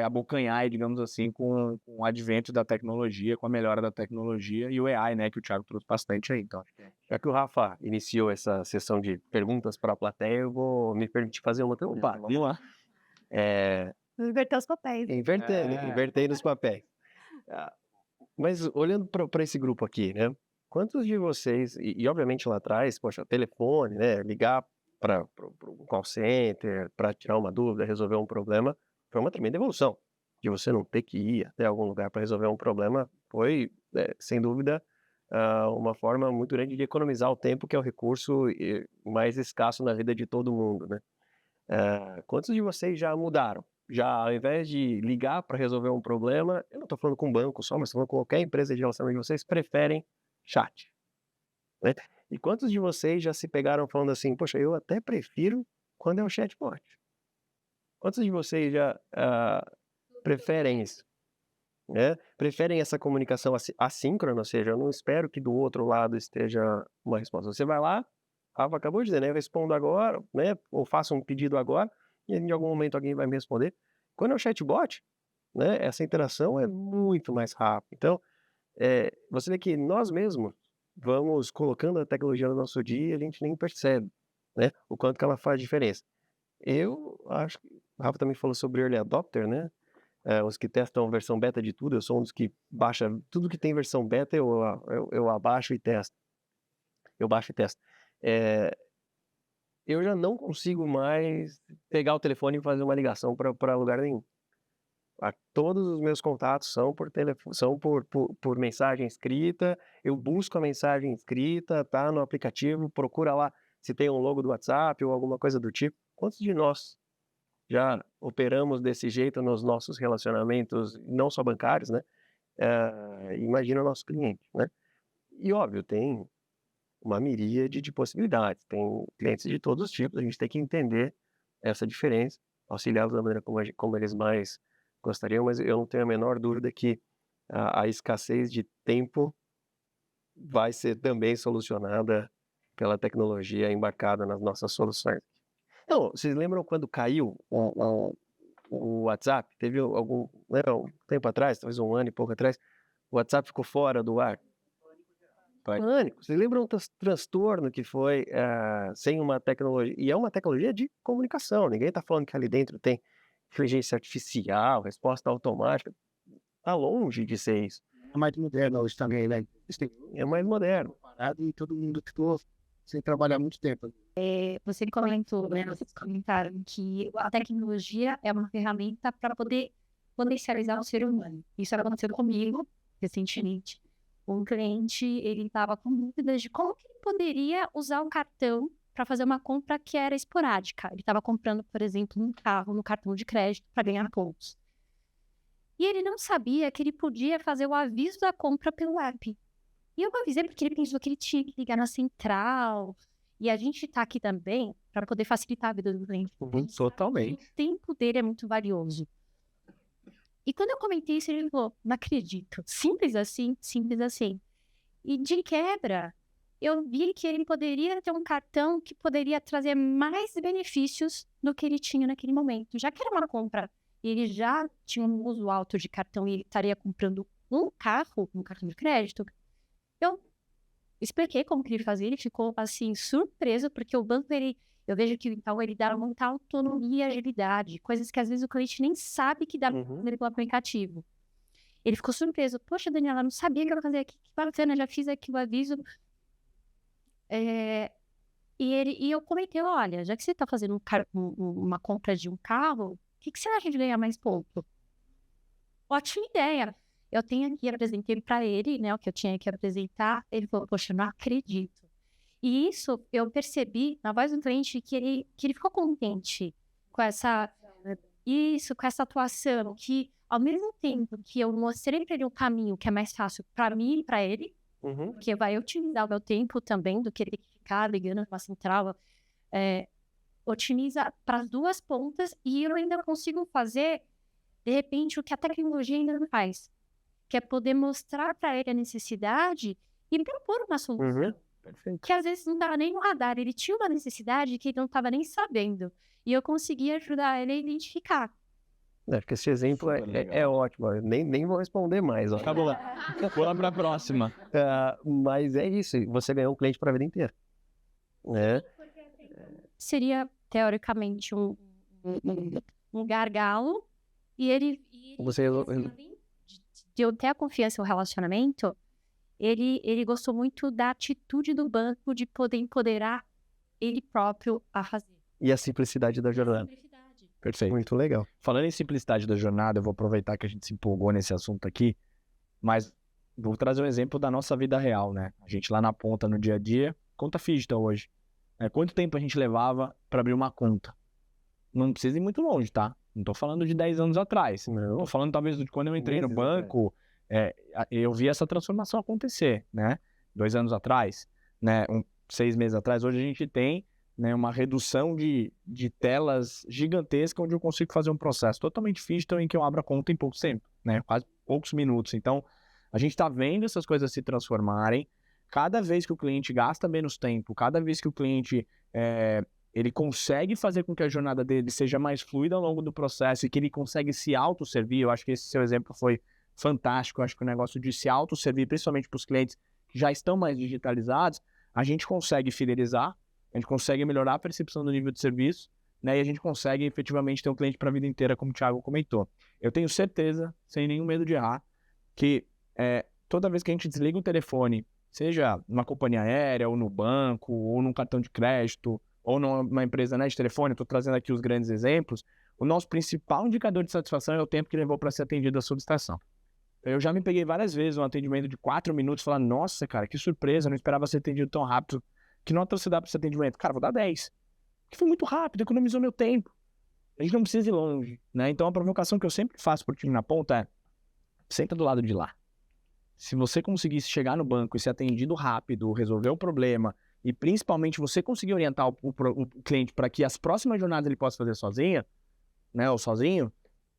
abocanhar, digamos assim, com o advento da tecnologia, com a melhora da tecnologia e o AI, né, que o Thiago trouxe bastante aí. Então, Já que o Rafa iniciou essa sessão de perguntas para a plateia, eu vou me permitir fazer uma também. opa, vamos lá. Vamos inverter os papéis. Invertendo os papéis. Mas olhando para esse grupo aqui, né? Quantos de vocês, e obviamente lá atrás, poxa, telefone, né? Ligar para o call center, para tirar uma dúvida, resolver um problema, foi uma tremenda evolução. De você não ter que ir até algum lugar para resolver um problema, foi, sem dúvida, uma forma muito grande de economizar o tempo, que é o recurso mais escasso na vida de todo mundo, né? Quantos de vocês já mudaram? Já, ao invés de ligar para resolver um problema, eu não estou falando com banco só, mas estou falando com qualquer empresa de relacionamento, vocês preferem chat, né? E quantos de vocês já se pegaram falando assim, poxa, eu até prefiro quando é o chatbot? Quantos de vocês já preferem isso? Né? Preferem essa comunicação assíncrona, ou seja, eu não espero que do outro lado esteja uma resposta. Você vai lá, Rafa acabou de dizer, né? Eu respondo agora, né? Ou faço um pedido agora, e em algum momento alguém vai me responder. Quando é o chatbot, né? Essa interação é muito mais rápida. Então, você vê que nós mesmos vamos colocando a tecnologia no nosso dia e a gente nem percebe, né? O quanto que ela faz diferença. Eu acho que o Rafa também falou sobre early adopter, né? Os que testam versão beta de tudo, eu sou um dos que baixa tudo que tem versão beta, eu abaixo e testo. Eu baixo e testo. Eu já não consigo mais pegar o telefone e fazer uma ligação para lugar nenhum. Todos os meus contatos são por telefone, são por mensagem escrita. Eu busco a mensagem escrita, tá no aplicativo, procura lá se tem um logo do WhatsApp ou alguma coisa do tipo. Quantos de nós já operamos desse jeito nos nossos relacionamentos, não só bancários, né? Imagina o nosso cliente, né? E óbvio, tem uma miríade de possibilidades, tem clientes de todos os tipos, a gente tem que entender essa diferença, auxiliá-los da maneira como eles mais gostariam, mas eu não tenho a menor dúvida que a escassez de tempo vai ser também solucionada pela tecnologia embarcada nas nossas soluções. Então, vocês lembram quando caiu o WhatsApp? Teve algum tempo atrás, talvez um ano e pouco atrás, o WhatsApp ficou fora do ar. Pânico. Vocês lembram do transtorno que foi sem uma tecnologia? E é uma tecnologia de comunicação. Ninguém está falando que ali dentro tem inteligência artificial, resposta automática. Está longe de ser isso. É mais moderno hoje também, né? É mais moderno. E todo mundo ficou sem trabalhar muito tempo. Você comentou, né? Vocês comentaram que a tecnologia é uma ferramenta para poder potencializar o ser humano. Isso aconteceu comigo recentemente. Um cliente, ele estava com dúvidas de como que ele poderia usar um cartão para fazer uma compra que era esporádica. Ele estava comprando, por exemplo, um carro no cartão de crédito para ganhar pontos. E ele não sabia que ele podia fazer o aviso da compra pelo app. E eu avisei porque ele pensou que ele tinha que ligar na central. E a gente tá aqui também para poder facilitar a vida do cliente. Totalmente. O tempo dele é muito valioso. E quando eu comentei isso, ele falou, não acredito. Simples assim, simples assim. E de quebra, eu vi que ele poderia ter um cartão que poderia trazer mais benefícios do que ele tinha naquele momento. Já que era uma compra e ele já tinha um uso alto de cartão e ele estaria comprando um carro, um cartão de crédito, eu expliquei como que ele fazia, ele ficou, assim, surpreso, porque o banco, eu vejo que então, ele dá muita autonomia e agilidade, coisas que às vezes o cliente nem sabe que dá pelo aplicativo. Ele ficou surpreso. Poxa, Daniela, eu não sabia que eu ia fazer aqui. Que bacana, já fiz aqui o aviso. E eu comentei, olha, já que você está fazendo uma compra de um carro, o que você acha de ganhar mais ponto? Ótima ideia. Eu tenho aqui, apresentei para ele, né, o que eu tinha que apresentar. Ele falou, poxa, eu não acredito. E isso, eu percebi na voz do cliente que ele ficou contente com essa atuação, que ao mesmo tempo que eu mostrei para ele um caminho que é mais fácil para mim e para ele, porque vai otimizar o meu tempo também, do que ele ficar ligando para a central, otimiza para as duas pontas e eu ainda consigo fazer, de repente, o que a tecnologia ainda não faz, que é poder mostrar para ele a necessidade e propor uma solução. Que às vezes não estava nem no radar, ele tinha uma necessidade que ele não estava nem sabendo. E eu conseguia ajudar ele a identificar. Acho que esse exemplo é ótimo. Eu nem vou responder mais. Ó. Acabou lá. Vou lá para a próxima. Mas é isso, você ganhou um cliente para a vida inteira. Né? Seria, teoricamente, um gargalo. E ele de eu ter a confiança no relacionamento, ele gostou muito da atitude do banco de poder empoderar ele próprio a fazer. E a simplicidade da jornada. Perfeito. Muito legal. Falando em simplicidade da jornada, eu vou aproveitar que a gente se empolgou nesse assunto aqui, mas vou trazer um exemplo da nossa vida real, né? A gente lá na ponta, no dia a dia, conta digital hoje. Quanto tempo a gente levava para abrir uma conta? Não precisa ir muito longe, tá? Não tô falando de 10 anos atrás. Não. Tô falando talvez de quando eu entrei no banco, eu vi essa transformação acontecer, né? 2 anos atrás, né? 6 meses atrás. Hoje a gente tem, né, uma redução de telas gigantesca onde eu consigo fazer um processo totalmente digital em que eu abro a conta em pouco tempo, né? Quase poucos minutos. Então, a gente está vendo essas coisas se transformarem. Cada vez que o cliente gasta menos tempo, cada vez que o cliente ele consegue fazer com que a jornada dele seja mais fluida ao longo do processo e que ele consegue se autosservir, eu acho que esse seu exemplo foi fantástico. Eu acho que o negócio de se autosservir, principalmente para os clientes que já estão mais digitalizados, a gente consegue fidelizar, a gente consegue melhorar a percepção do nível de serviço, né? E a gente consegue efetivamente ter um cliente para a vida inteira, como o Thiago comentou. Eu tenho certeza, sem nenhum medo de errar, que toda vez que a gente desliga o telefone, seja numa companhia aérea, ou no banco, ou num cartão de crédito, ou numa empresa, né, de telefone, estou trazendo aqui os grandes exemplos, o nosso principal indicador de satisfação é o tempo que levou para ser atendido a solicitação. Eu já me peguei várias vezes um atendimento de 4 minutos, falando, nossa, cara, que surpresa, não esperava ser atendido tão rápido. Que nota você dá para esse atendimento? Cara, vou dar 10. Porque foi muito rápido, economizou meu tempo. A gente não precisa ir longe, né? Então a provocação que eu sempre faço pro time na ponta é, senta do lado de lá. Se você conseguisse chegar no banco e ser atendido rápido, resolver o problema, e principalmente você conseguir orientar o cliente para que as próximas jornadas ele possa fazer sozinha, né, ou sozinho,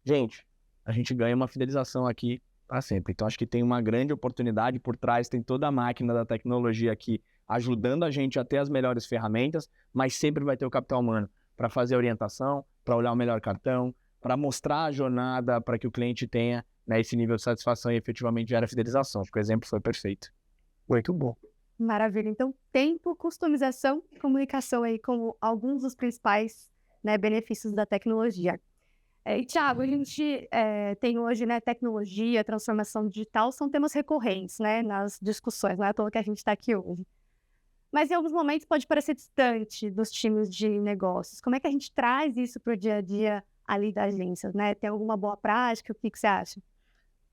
gente, a gente ganha uma fidelização aqui para sempre. Então acho que tem uma grande oportunidade por trás, tem toda a máquina da tecnologia aqui ajudando a gente a ter as melhores ferramentas, mas sempre vai ter o capital humano para fazer a orientação, para olhar o melhor cartão, para mostrar a jornada para que o cliente tenha, né, esse nível de satisfação e efetivamente gera fidelização. Acho que o exemplo foi perfeito. Muito bom. Maravilha. Então, tempo, customização, comunicação aí como alguns dos principais, né, benefícios da tecnologia. E, Thiago, a gente tem hoje, né, tecnologia, transformação digital, são temas recorrentes, né, nas discussões, não é à toa que a gente está aqui hoje. Mas em alguns momentos pode parecer distante dos times de negócios. Como é que a gente traz isso para o dia a dia ali da agência, né? Tem alguma boa prática? O que você acha?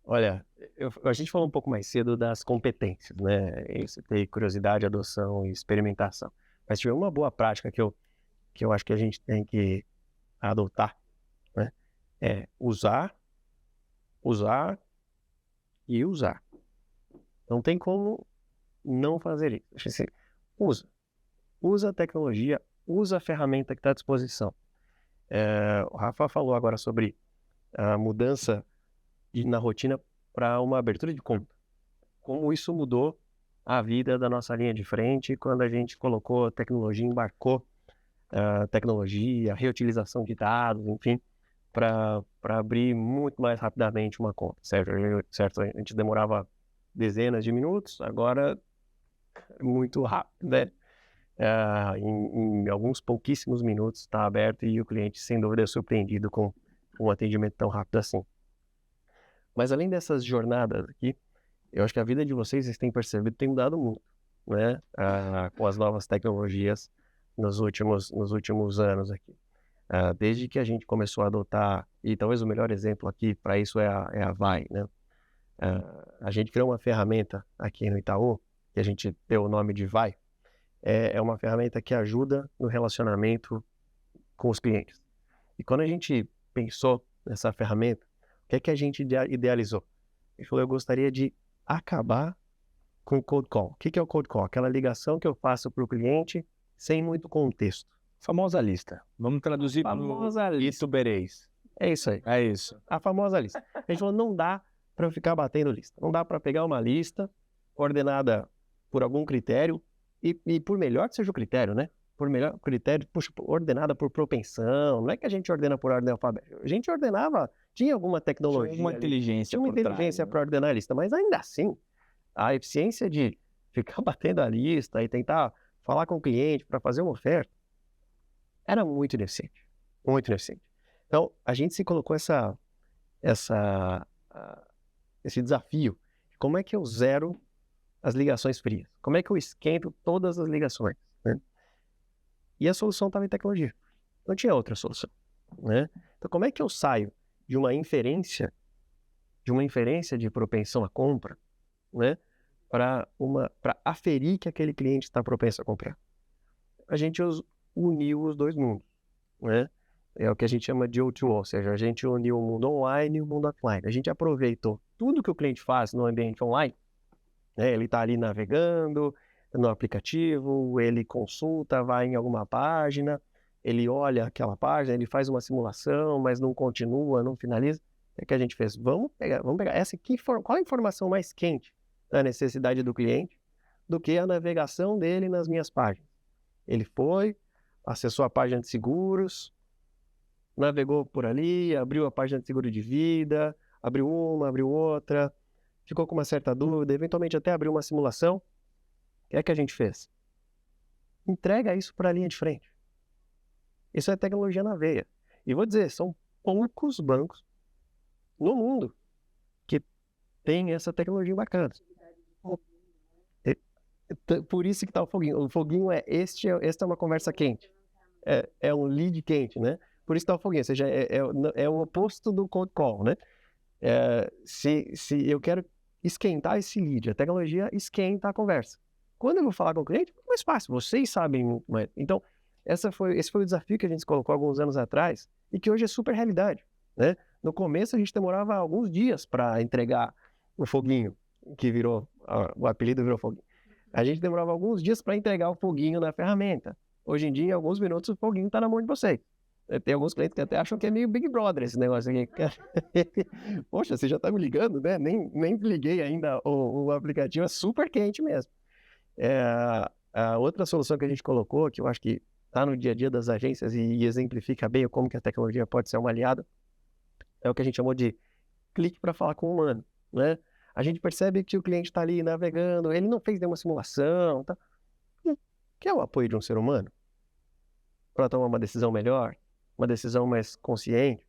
Olha, a gente falou um pouco mais cedo das competências, né? Isso, ter curiosidade, adoção e experimentação. Mas tiver uma boa prática que eu acho que a gente tem que adotar, né? É usar usar e usar. Não tem como não fazer isso. Assim, usa a tecnologia, usa a ferramenta que está à disposição. O Rafa falou agora sobre a mudança na rotina para uma abertura de conta. Como isso mudou a vida da nossa linha de frente quando a gente colocou a tecnologia, embarcou a tecnologia, reutilização de dados, enfim, para abrir muito mais rapidamente uma conta, certo? A gente demorava dezenas de minutos, agora é muito rápido, né? Em alguns pouquíssimos minutos está aberto e o cliente, sem dúvida, é surpreendido com um atendimento tão rápido assim. Mas além dessas jornadas aqui, eu acho que a vida de vocês têm percebido, tem mudado muito, né? Com as novas tecnologias nos últimos anos aqui. Desde que a gente começou a adotar, e talvez o melhor exemplo aqui para isso é a Vai, né? A gente criou uma ferramenta aqui no Itaú, que a gente deu o nome de Vai. É uma ferramenta que ajuda no relacionamento com os clientes. E quando a gente pensou nessa ferramenta, o que a gente idealizou? A gente falou, eu gostaria de acabar com o cold call. O que é o cold call? Aquela ligação que eu faço para o cliente sem muito contexto. Famosa lista. Vamos traduzir para o ituberês. É isso aí. É isso. A famosa lista. A gente falou, não dá para eu ficar batendo lista. Não dá para pegar uma lista ordenada por algum critério e por melhor que seja o critério, né? Por melhor critério, puxa, ordenada por propensão. Não é que a gente ordena por ordem alfabética. A gente ordenava, tinha alguma tecnologia. Tinha uma inteligência. Tinha uma inteligência para ordenar a lista. Mas ainda assim, a eficiência de ficar batendo a lista e tentar falar com o cliente para fazer uma oferta era muito ineficiente. Muito ineficiente. Então, a gente se colocou esse desafio. Como é que eu zero as ligações frias? Como é que eu esquento todas as ligações? Né? E a solução estava em tecnologia. Não tinha outra solução. Né? Então, como é que eu saio de uma inferência de propensão à compra, né, para aferir que aquele cliente está propenso a comprar? A gente uniu os dois mundos. Né? É o que a gente chama de O2O, ou seja, a gente uniu o mundo online e o mundo offline. A gente aproveitou tudo que o cliente faz no ambiente online. Né? Ele está ali navegando no aplicativo, ele consulta, vai em alguma página, ele olha aquela página, ele faz uma simulação, mas não continua, não finaliza. O que a gente fez? Vamos pegar essa aqui, qual a informação mais quente da necessidade do cliente do que a navegação dele nas minhas páginas? Ele foi, acessou a página de seguros, navegou por ali, abriu a página de seguro de vida, abriu uma, abriu outra, ficou com uma certa dúvida, eventualmente até abriu uma simulação. O que a gente fez? Entrega isso para a linha de frente. Isso é tecnologia na veia. E vou dizer, são poucos bancos no mundo que têm essa tecnologia bacana. Por isso que está o foguinho. O foguinho esta é uma conversa quente. É um lead quente, né? Por isso está o foguinho, ou seja, é o oposto do cold call, né? Se eu quero esquentar esse lead, a tecnologia esquenta a conversa. Quando eu vou falar com o cliente, é mais fácil, vocês sabem muito mais. Então, esse foi o desafio que a gente colocou alguns anos atrás e que hoje é super realidade, né? No começo a gente demorava alguns dias para entregar o foguinho, que virou, o apelido virou foguinho. A gente demorava alguns dias para entregar o foguinho na ferramenta. Hoje em dia, em alguns minutos, o foguinho está na mão de vocês. Tem alguns clientes que até acham que é meio Big Brother esse negócio aqui. Poxa, você já está me ligando, né? Nem liguei ainda o aplicativo, é super quente mesmo. A outra solução que a gente colocou, que eu acho que está no dia a dia das agências e exemplifica bem como que a tecnologia pode ser uma aliada, é o que a gente chamou de clique para falar com o humano, né? A gente percebe que o cliente está ali navegando, ele não fez nenhuma simulação, tá? Que é o apoio de um ser humano para tomar uma decisão melhor, uma decisão mais consciente.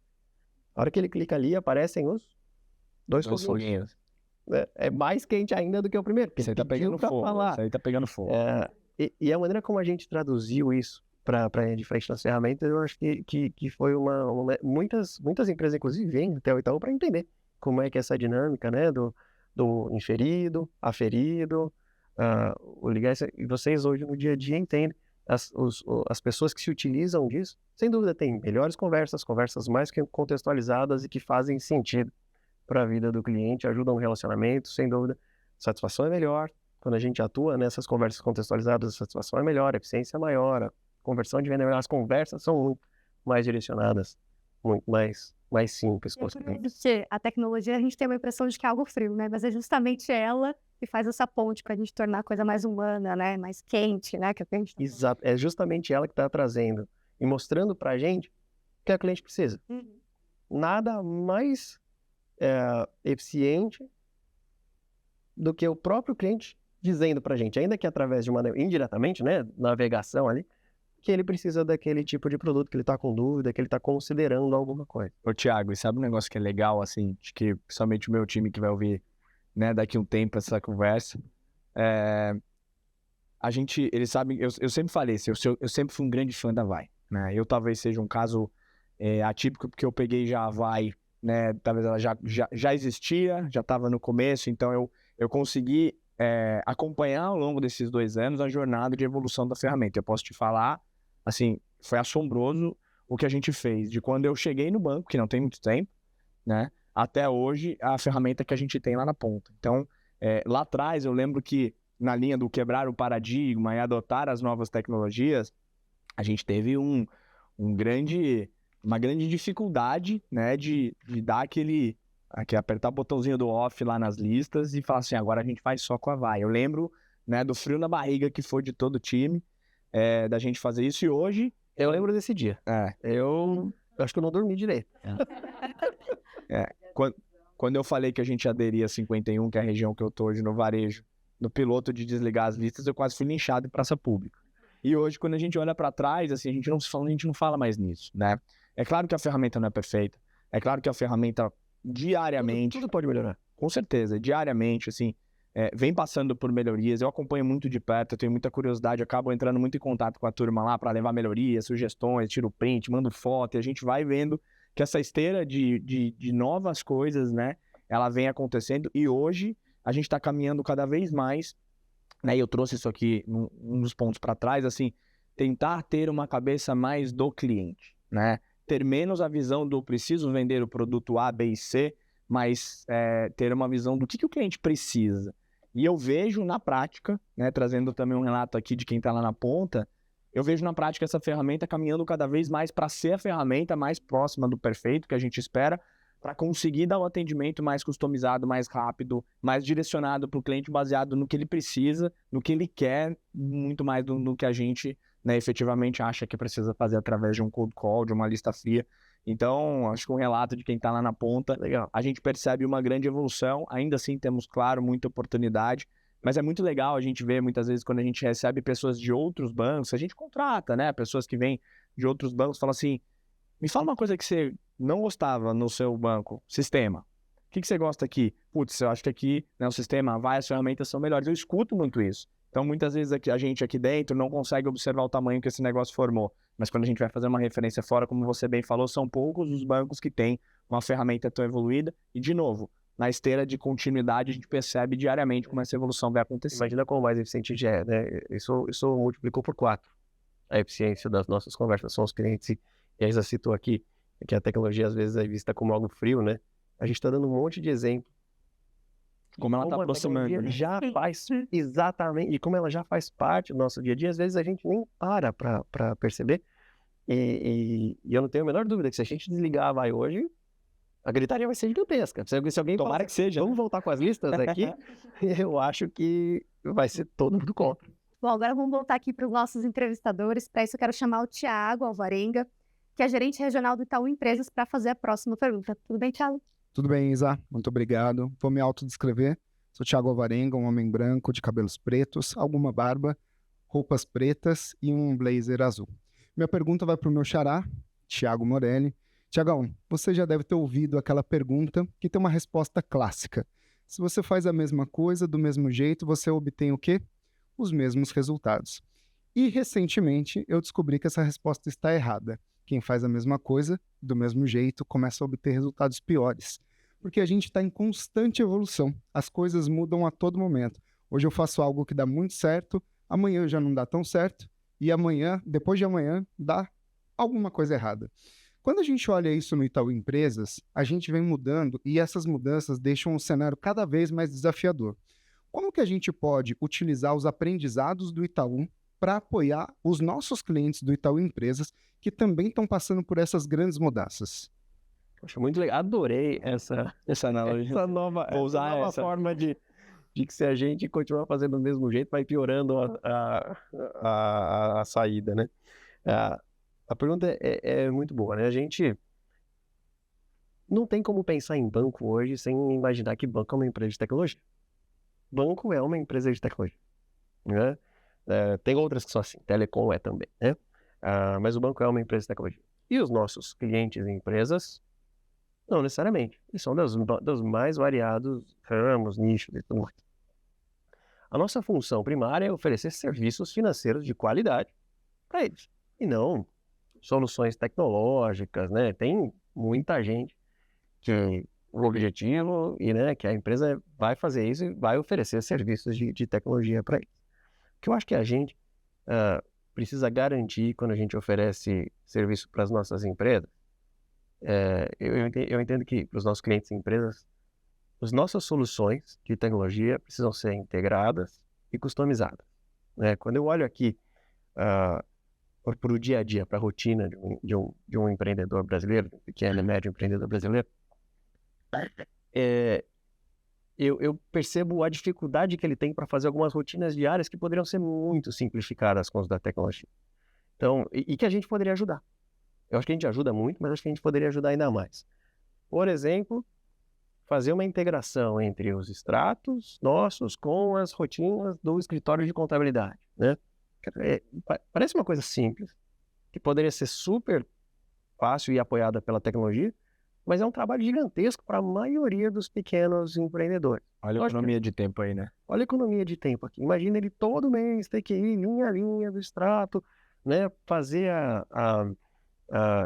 A hora que ele clica ali, aparecem os dois foguinhos. É mais quente ainda do que o primeiro. Isso aí tá pegando fogo. Isso aí tá pegando fogo. E a maneira como a gente traduziu isso para de frente nas ferramentas, eu acho que foi muitas empresas, inclusive, vêm até o Itaú para entender como é que é essa dinâmica, né, do inferido, aferido, o ligar. E vocês hoje no dia a dia entendem. As pessoas que se utilizam disso, sem dúvida, têm melhores conversas mais contextualizadas e que fazem sentido para a vida do cliente, ajudam no relacionamento, sem dúvida. Satisfação é melhor. Quando a gente atua nessas conversas contextualizadas, a satisfação é melhor, a eficiência é maior, a conversão de venda é melhor. As conversas são muito mais direcionadas, muito mais simples. Porque a tecnologia, a gente tem uma impressão de que é algo frio, né? Mas é justamente ela que faz essa ponte para a gente tornar a coisa mais humana, né? Mais quente, né? Que é o que a gente tá Exato. É justamente ela que está trazendo e mostrando para a gente o que o cliente precisa. Nada mais eficiente do que o próprio cliente dizendo para a gente, ainda que através de uma, indiretamente, né? Navegação ali, que ele precisa daquele tipo de produto, que ele está com dúvida, que ele está considerando alguma coisa. Ô, Thiago, e sabe um negócio que é legal, assim, de que principalmente o meu time que vai ouvir, né, daqui a um tempo essa conversa, eles sabem, eu sempre falei isso, eu sempre fui um grande fã da Vai, né, eu talvez seja um caso atípico, porque eu peguei já a Vai, né, talvez ela já existia, já estava no começo, então eu consegui acompanhar ao longo desses 2 anos a jornada de evolução da ferramenta. Eu posso te falar, assim, foi assombroso o que a gente fez, de quando eu cheguei no banco, que não tem muito tempo, né, até hoje, a ferramenta que a gente tem lá na ponta. Então, lá atrás, eu lembro que na linha do quebrar o paradigma e adotar as novas tecnologias, a gente teve uma grande dificuldade, né, de dar apertar o botãozinho do off lá nas listas e falar assim, agora a gente faz só com a Vai. Eu lembro, né, do frio na barriga que foi de todo o time, da gente fazer isso, e hoje... Eu lembro desse dia. Eu acho que eu não dormi direito. Quando eu falei que a gente aderia a 51, que é a região que eu tô hoje no varejo, no piloto de desligar as listas, eu quase fui linchado em praça pública. E hoje, quando a gente olha para trás, assim, a gente não fala mais nisso, né? É claro que a ferramenta não é perfeita, é claro que a ferramenta diariamente... Tudo pode melhorar. Com certeza, diariamente, assim, vem passando por melhorias, eu acompanho muito de perto, eu tenho muita curiosidade, acabo entrando muito em contato com a turma lá para levar melhorias, sugestões, tiro print, mando foto, e a gente vai vendo que essa esteira de novas coisas, né, ela vem acontecendo, e hoje a gente está caminhando cada vez mais, né, e eu trouxe isso aqui um dos pontos para trás, assim, tentar ter uma cabeça mais do cliente, né, ter menos a visão do preciso vender o produto A, B e C, mas ter uma visão do que o cliente precisa. E eu vejo na prática, né, trazendo também um relato aqui de quem está lá na ponta, eu vejo na prática essa ferramenta caminhando cada vez mais para ser a ferramenta mais próxima do perfeito que a gente espera, para conseguir dar um atendimento mais customizado, mais rápido, mais direcionado para o cliente, baseado no que ele precisa, no que ele quer, muito mais do que a gente, né, efetivamente acha que precisa fazer através de um cold call, de uma lista fria. Então, acho que um relato de quem está lá na ponta, legal. A gente percebe uma grande evolução, ainda assim temos, claro, muita oportunidade, mas é muito legal a gente ver, muitas vezes, quando a gente recebe pessoas de outros bancos, a gente contrata, né, pessoas que vêm de outros bancos, falam assim, me fala uma coisa que você não gostava no seu banco, sistema. O que você gosta aqui? Putz, eu acho que aqui, né, o sistema vai, as ferramentas são melhores. Eu escuto muito isso. Então, muitas vezes a gente aqui dentro não consegue observar o tamanho que esse negócio formou. Mas quando a gente vai fazer uma referência fora, como você bem falou, são poucos os bancos que têm uma ferramenta tão evoluída. E, de novo, na esteira de continuidade, a gente percebe diariamente como essa evolução vai acontecer. Imagina como mais eficiente já é, né? Isso multiplicou por 4 a eficiência das nossas conversas com os clientes. E a Isa citou aqui que a tecnologia às vezes é vista como algo frio, né? A gente está dando um monte de exemplo. Como ela está aproximando, né? Já faz, exatamente, e como ela já faz parte do nosso dia a dia, às vezes a gente nem para perceber. E eu não tenho a menor dúvida que se a gente desligar a Vai hoje, a gritaria vai ser gigantesca. Se alguém Tomara que seja. Vamos voltar com as listas aqui, eu acho que vai ser todo mundo contra. Bom, agora vamos voltar aqui para os nossos entrevistadores. Para isso eu quero chamar o Thiago Alvarenga, que é gerente regional do Itaú Empresas, para fazer a próxima pergunta. Tudo bem, Thiago? Tudo bem, Isa. Muito obrigado. Vou me autodescrever. Sou Thiago Alvarenga, um homem branco, de cabelos pretos, alguma barba, roupas pretas e um blazer azul. Minha pergunta vai para o meu xará, Thiago Morelli. Thiagão, você já deve ter ouvido aquela pergunta que tem uma resposta clássica. Se você faz a mesma coisa, do mesmo jeito, você obtém o quê? Os mesmos resultados. E, recentemente, eu descobri que essa resposta está errada. Quem faz a mesma coisa, do mesmo jeito, começa a obter resultados piores. Porque a gente está em constante evolução. As coisas mudam a todo momento. Hoje eu faço algo que dá muito certo, amanhã já não dá tão certo, e amanhã, depois de amanhã, dá alguma coisa errada. Quando a gente olha isso no Itaú Empresas, a gente vem mudando e essas mudanças deixam o cenário cada vez mais desafiador. Como que a gente pode utilizar os aprendizados do Itaú para apoiar os nossos clientes do Itaú Empresas que também estão passando por essas grandes mudanças? Poxa, muito legal. Adorei Essa analogia. essa nova, Vou usar essa nova essa. forma de que se a gente continuar fazendo do mesmo jeito, vai piorando a saída, né? A pergunta é muito boa, né? A gente não tem como pensar em banco hoje sem imaginar que banco é uma empresa de tecnologia. Banco é uma empresa de tecnologia, né? Tem outras que são assim, telecom é também, né? Mas o banco é uma empresa de tecnologia. E os nossos clientes e empresas, não necessariamente. Eles são dos mais variados ramos, nichos e tudo mais. A nossa função primária é oferecer serviços financeiros de qualidade para eles. E não soluções tecnológicas, né? Tem muita gente que o objetivo e, né, que a empresa vai fazer isso e vai oferecer serviços de tecnologia para eles. O que eu acho que a gente precisa garantir quando a gente oferece serviço para as nossas empresas, eu entendo que para os nossos clientes e empresas, as nossas soluções de tecnologia precisam ser integradas e customizadas, né? Quando eu olho aqui para o dia a dia, para a rotina de um empreendedor brasileiro, de um pequeno e médio empreendedor brasileiro, eu percebo a dificuldade que ele tem para fazer algumas rotinas diárias que poderiam ser muito simplificadas com os da tecnologia. Então, e que a gente poderia ajudar. Eu acho que a gente ajuda muito, mas acho que a gente poderia ajudar ainda mais. Por exemplo, fazer uma integração entre os extratos nossos com as rotinas do escritório de contabilidade, né? Parece uma coisa simples, que poderia ser super fácil e apoiada pela tecnologia, mas é um trabalho gigantesco para a maioria dos pequenos empreendedores. Olha a economia de tempo aí, né? Olha a economia de tempo aqui. Imagina ele todo mês ter que ir linha a linha do extrato, né? Fazer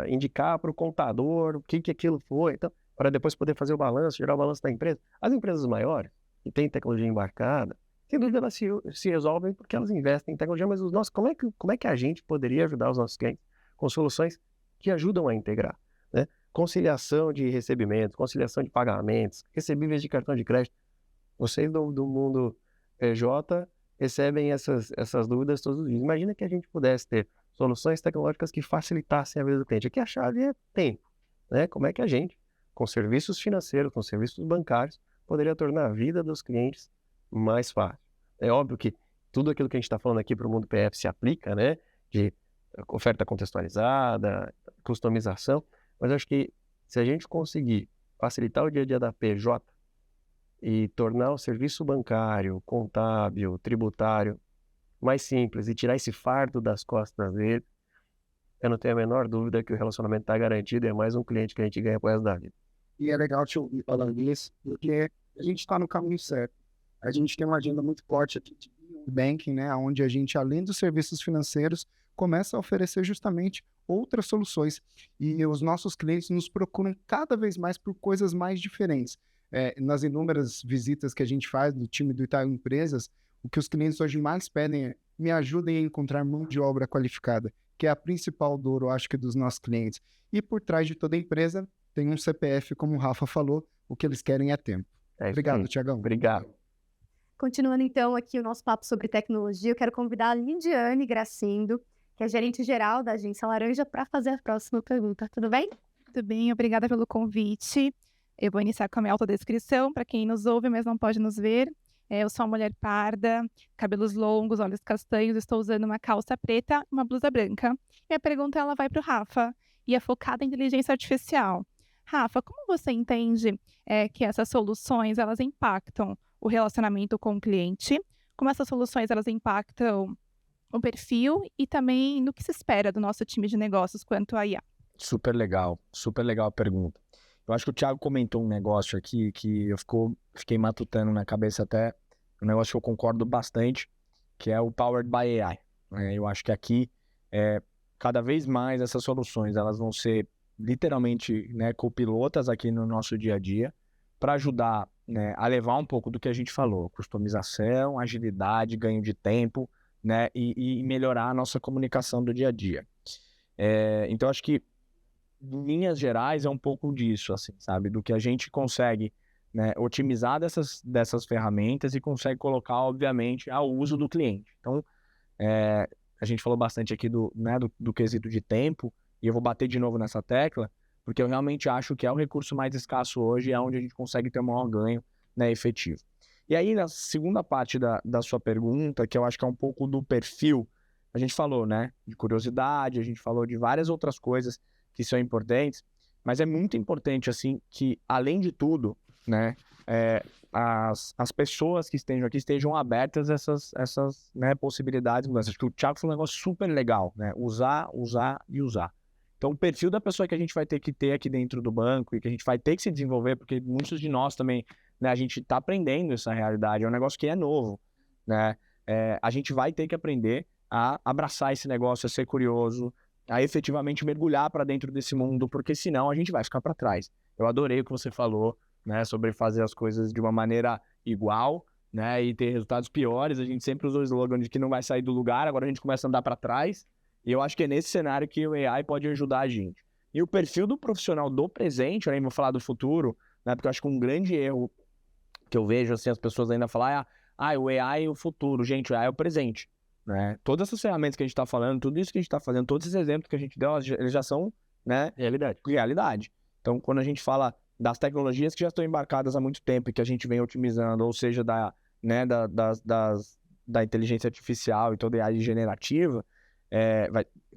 indicar para o contador o que aquilo foi, então, para depois poder fazer o balanço, gerar o balanço da empresa. As empresas maiores, que têm tecnologia embarcada, sem dúvida elas se resolvem porque elas investem em tecnologia, mas como é que a gente poderia ajudar os nossos clientes com soluções que ajudam a integrar, né? Conciliação de recebimentos, conciliação de pagamentos, recebíveis de cartão de crédito. Vocês do mundo PJ recebem essas dúvidas todos os dias. Imagina que a gente pudesse ter soluções tecnológicas que facilitassem a vida do cliente. Aqui a chave é tempo, né? Como é que a gente, com serviços financeiros, com serviços bancários, poderia tornar a vida dos clientes mais fácil. É óbvio que tudo aquilo que a gente está falando aqui para o mundo PF se aplica, né? De oferta contextualizada, customização, mas acho que se a gente conseguir facilitar o dia a dia da PJ e tornar o serviço bancário, contábil, tributário mais simples e tirar esse fardo das costas dele, eu não tenho a menor dúvida que o relacionamento está garantido e é mais um cliente que a gente ganha pro resto da vida. E é legal te ouvir falando isso, porque a gente está no caminho certo. A gente tem uma agenda muito forte aqui de banking, né, onde a gente, além dos serviços financeiros, começa a oferecer justamente outras soluções. E os nossos clientes nos procuram cada vez mais por coisas mais diferentes. Nas inúmeras visitas que a gente faz do time do Itaú Empresas, o que os clientes hoje mais pedem é: me ajudem a encontrar mão de obra qualificada, que é a principal dor, eu acho que, dos nossos clientes. E por trás de toda empresa tem um CPF, como o Rafa falou, o que eles querem é tempo. Obrigado, Tiagão. Obrigado. Continuando então aqui o nosso papo sobre tecnologia, eu quero convidar a Lidiane Gracindo, que é gerente-geral da Agência Laranja, para fazer a próxima pergunta. Tudo bem? Tudo bem, obrigada pelo convite. Eu vou iniciar com a minha autodescrição, para quem nos ouve, mas não pode nos ver. Eu sou uma mulher parda, cabelos longos, olhos castanhos, estou usando uma calça preta e uma blusa branca. Minha pergunta ela vai para o Rafa, e é focada em inteligência artificial. Rafa, como você entende que essas soluções elas impactam o relacionamento com o cliente? Como essas soluções elas impactam o perfil e também no que se espera do nosso time de negócios quanto a IA? Super legal a pergunta. Eu acho que o Thiago comentou um negócio aqui que eu fiquei matutando na cabeça até, um negócio que eu concordo bastante, que é o Powered by AI. Eu acho que aqui, cada vez mais essas soluções elas vão ser literalmente, né, copilotas aqui no nosso dia a dia, para ajudar, né, a levar um pouco do que a gente falou: customização, agilidade, ganho de tempo, né, e melhorar a nossa comunicação do dia a dia. Então, acho que em linhas gerais, é um pouco disso, assim, sabe? Do que a gente consegue, né, otimizar dessas ferramentas e consegue colocar, obviamente, ao uso do cliente. Então, a gente falou bastante aqui do quesito de tempo, e eu vou bater de novo nessa tecla, porque eu realmente acho que é o recurso mais escasso hoje, é onde a gente consegue ter o maior ganho, né, efetivo. E aí, na segunda parte da sua pergunta, que eu acho que é um pouco do perfil, a gente falou, né, de curiosidade, a gente falou de várias outras coisas que são importantes, mas é muito importante, assim, que, além de tudo, né, as pessoas que estejam aqui estejam abertas a essas né, possibilidades. Acho que o Thiago falou um negócio super legal, né, usar e usar. Então, o perfil da pessoa que a gente vai ter que ter aqui dentro do banco e que a gente vai ter que se desenvolver, porque muitos de nós também, né, a gente está aprendendo essa realidade, é um negócio que é novo, né? A gente vai ter que aprender a abraçar esse negócio, a ser curioso, a efetivamente mergulhar para dentro desse mundo, porque senão a gente vai ficar para trás. Eu adorei o que você falou, né, sobre fazer as coisas de uma maneira igual, né, e ter resultados piores. A gente sempre usou o slogan de que não vai sair do lugar, agora a gente começa a andar para trás. E eu acho que é nesse cenário que o AI pode ajudar a gente. E o perfil do profissional do presente, eu nem vou falar do futuro, né, porque eu acho que um grande erro que eu vejo, assim, as pessoas ainda falar, o AI é o futuro. Gente, o AI é o presente, né? Todas essas ferramentas que a gente está falando, tudo isso que a gente está fazendo, todos esses exemplos que a gente deu, eles já são, né, realidade. Então, quando a gente fala das tecnologias que já estão embarcadas há muito tempo e que a gente vem otimizando, ou seja, da inteligência artificial e toda a AI generativa,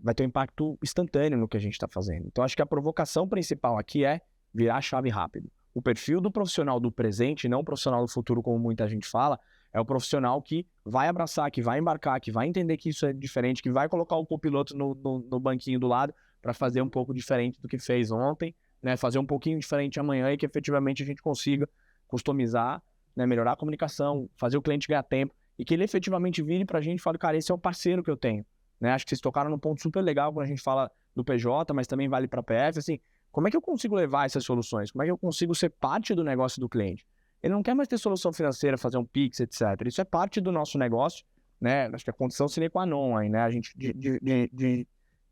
vai ter um impacto instantâneo no que a gente está fazendo. Então, acho que a provocação principal aqui é virar a chave rápido. O perfil do profissional do presente, não o profissional do futuro, como muita gente fala, é o profissional que vai abraçar, que vai embarcar, que vai entender que isso é diferente, que vai colocar o copiloto no banquinho do lado para fazer um pouco diferente do que fez ontem, né, fazer um pouquinho diferente amanhã e que efetivamente a gente consiga customizar, né, melhorar a comunicação, fazer o cliente ganhar tempo e que ele efetivamente vire para a gente e fale, cara, esse é o parceiro que eu tenho. Né? Acho que vocês tocaram num ponto super legal quando a gente fala do PJ, mas também vale para a PF, assim, como é que eu consigo levar essas soluções? Como é que eu consigo ser parte do negócio do cliente? Ele não quer mais ter solução financeira, fazer um Pix, etc. Isso é parte do nosso negócio, né? Acho que é a condição sine qua non aí, né? A gente